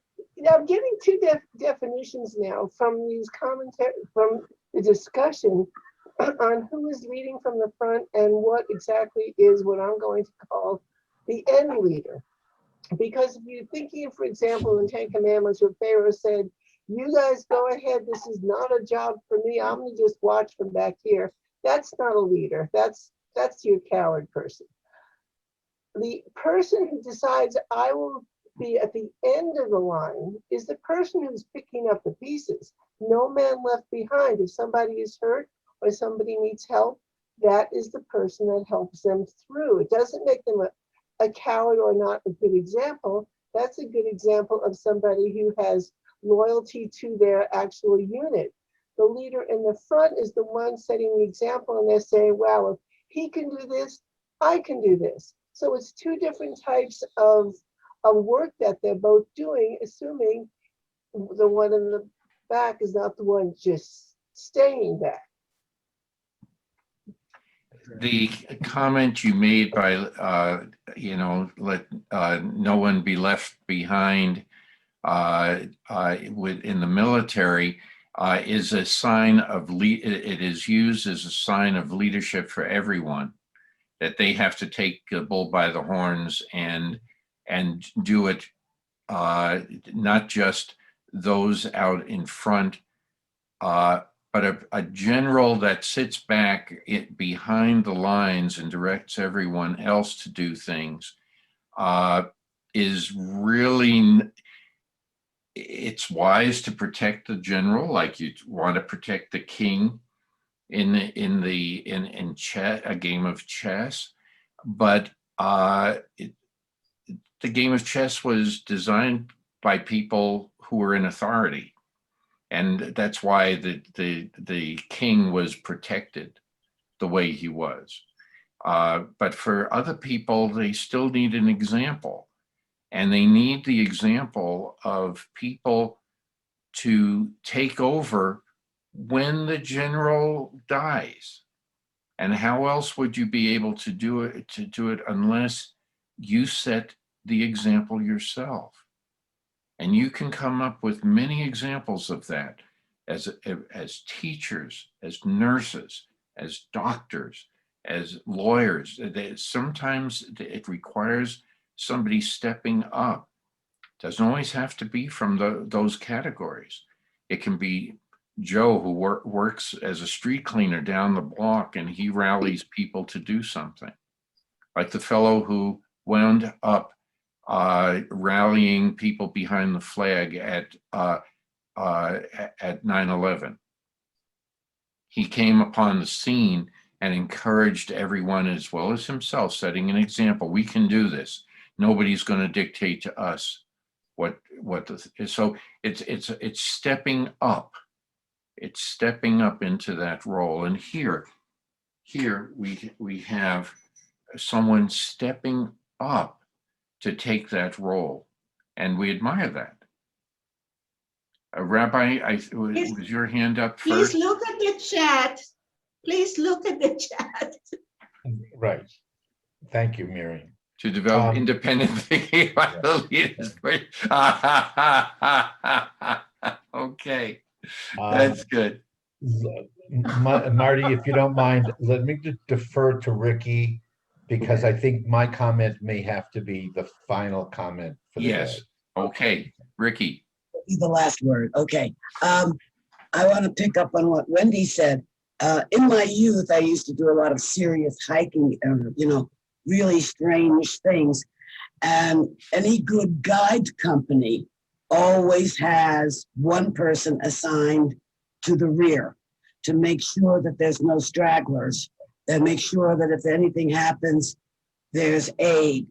getting two definitions now from these commentary, from the discussion on who is leading from the front and what exactly is what I'm going to call the end leader. Because if you're thinking, for example, in Ten Commandments, where Pharaoh said, "You guys go ahead, this is not a job for me, I'm gonna just watch from back here," that's not a leader. That's your coward person. The person who decides I will be at the end of the line is the person who's picking up the pieces. No man left behind. If somebody is hurt or somebody needs help, that is the person that helps them through. It doesn't make them a coward or not a good example. That's a good example of somebody who has loyalty to their actual unit. The leader in the front is the one setting the example, and they're saying, "Wow, if he can do this, I can do this." So it's two different types of work that they're both doing, assuming the one in the back is not the one just staying back. the comment you made by, let no one be left behind in the military is a sign of, it is used as a sign of leadership for everyone, that they have to take the bull by the horns and do it, not just those out in front, but a general that sits back behind the lines and directs everyone else to do things, is really, it's wise to protect the general, like you want to protect the king in chess, a game of chess, but the game of chess was designed by people who were in authority, and that's why the king was protected the way he was. But for other people, they still need an example, and they need the example of people to take over when the general dies. And how else would you be able to do it unless you set the example yourself? And you can come up with many examples of that as teachers, as nurses, as doctors, as lawyers. Sometimes it requires somebody stepping up. It doesn't always have to be from those categories. It can be Joe, who works as a street cleaner down the block, and he rallies people to do something. Like the fellow who wound up rallying people behind the flag at 9/11. He came upon the scene and encouraged everyone, as well as himself, setting an example. We can do this. Nobody's going to dictate to us so it's stepping up. It's stepping up into that role. And here we have someone stepping up to take that role, and we admire that. Rabbi, was your hand up Please first? look at the chat. Please look at the chat. Right. Thank you, Miriam. To develop independent thinking by the leaders. Okay, that's good. Marty, if you don't mind, let me defer to Ricky, because I think my comment may have to be the final comment for the Yes. day. Okay, Ricky. The last word. Okay. I want to pick up on what Wendy said. In my youth, I used to do a lot of serious hiking, really strange things. And any good guide company always has one person assigned to the rear to make sure that there's no stragglers, and make sure that if anything happens, there's aid,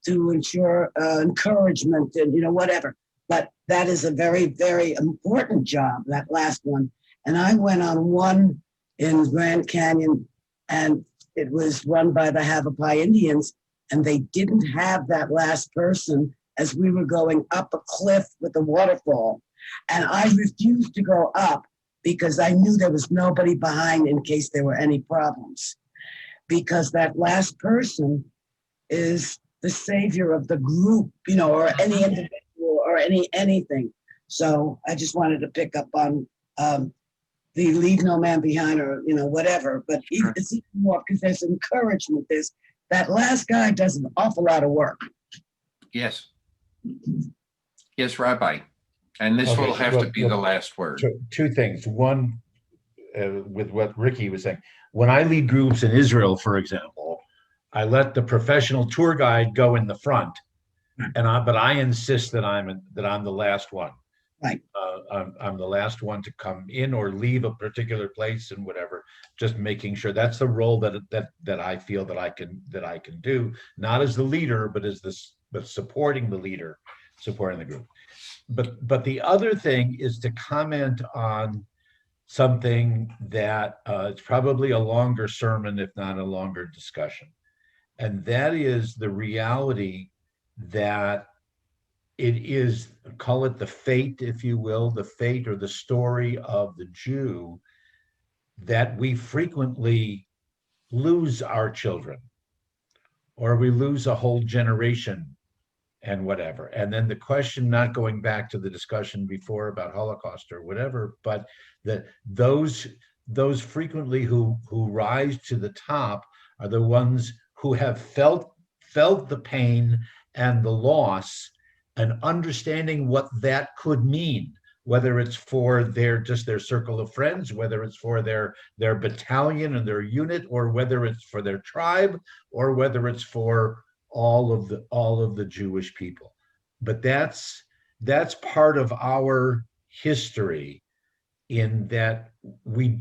to ensure encouragement and, whatever. But that is a very, very important job, that last one. And I went on one in Grand Canyon, and it was run by the Havasupai Indians, and they didn't have that last person as we were going up a cliff with a waterfall. And I refused to go up because I knew there was nobody behind in case there were any problems. Because that last person is the savior of the group, or any individual or anything. So I just wanted to pick up on the leave no man behind, or whatever. But it's even more because there's encouragement. That last guy does an awful lot of work. Yes. Yes, Rabbi. And this will have to be the last word. Two things. One, with what Ricky was saying, when I lead groups in Israel, for example, I let the professional tour guide go in the front, but I insist that I'm the last one. Right. I'm the last one to come in or leave a particular place and whatever. Just making sure that's the role that I feel that I can do, not as the leader, but supporting the leader, supporting the group. But the other thing is to comment on something that it's probably a longer sermon, if not a longer discussion, and that is the reality that it is, call it the fate, if you will, the fate or the story of the Jew, that we frequently lose our children, or we lose a whole generation and whatever. And then the question, not going back to the discussion before about Holocaust or whatever, but that those frequently who rise to the top are the ones who have felt the pain and the loss, and understanding what that could mean, whether it's for their circle of friends, whether it's for their battalion and their unit, or whether it's for their tribe, or whether it's for all of the Jewish people. But that's part of our history, in that we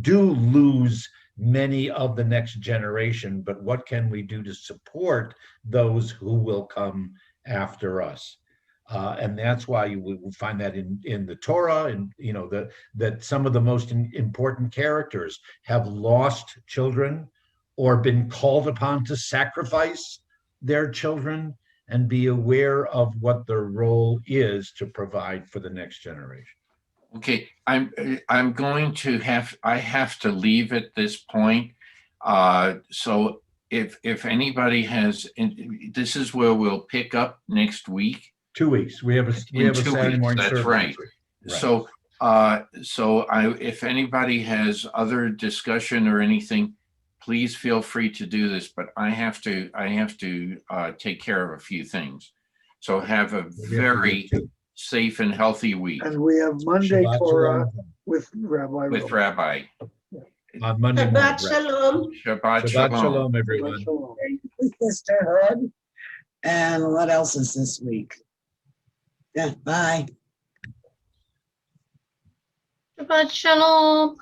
do lose many of the next generation, but what can we do to support those who will come after us? And that's why you will find that in the Torah, and that some of the most important characters have lost children or been called upon to sacrifice their children, and be aware of what their role is to provide for the next generation. Okay, I'm going to have to leave at this point. So if anybody has, this is where we'll pick up next week. 2 weeks. We have a Saturday morning That's service. right. Right. So if anybody has other discussion or anything, please feel free to do this, but I have to take care of a few things. So have a very safe and healthy week. And we have Monday Shabbat Torah shalom. with Rabbi. With Rose. Rabbi. On Monday morning. Shabbat shalom. Shabbat Shabbat shalom. shalom, everyone. Shabbat shalom. Sisterhood. And what else is this week? Yeah, bye. Shabbat shalom.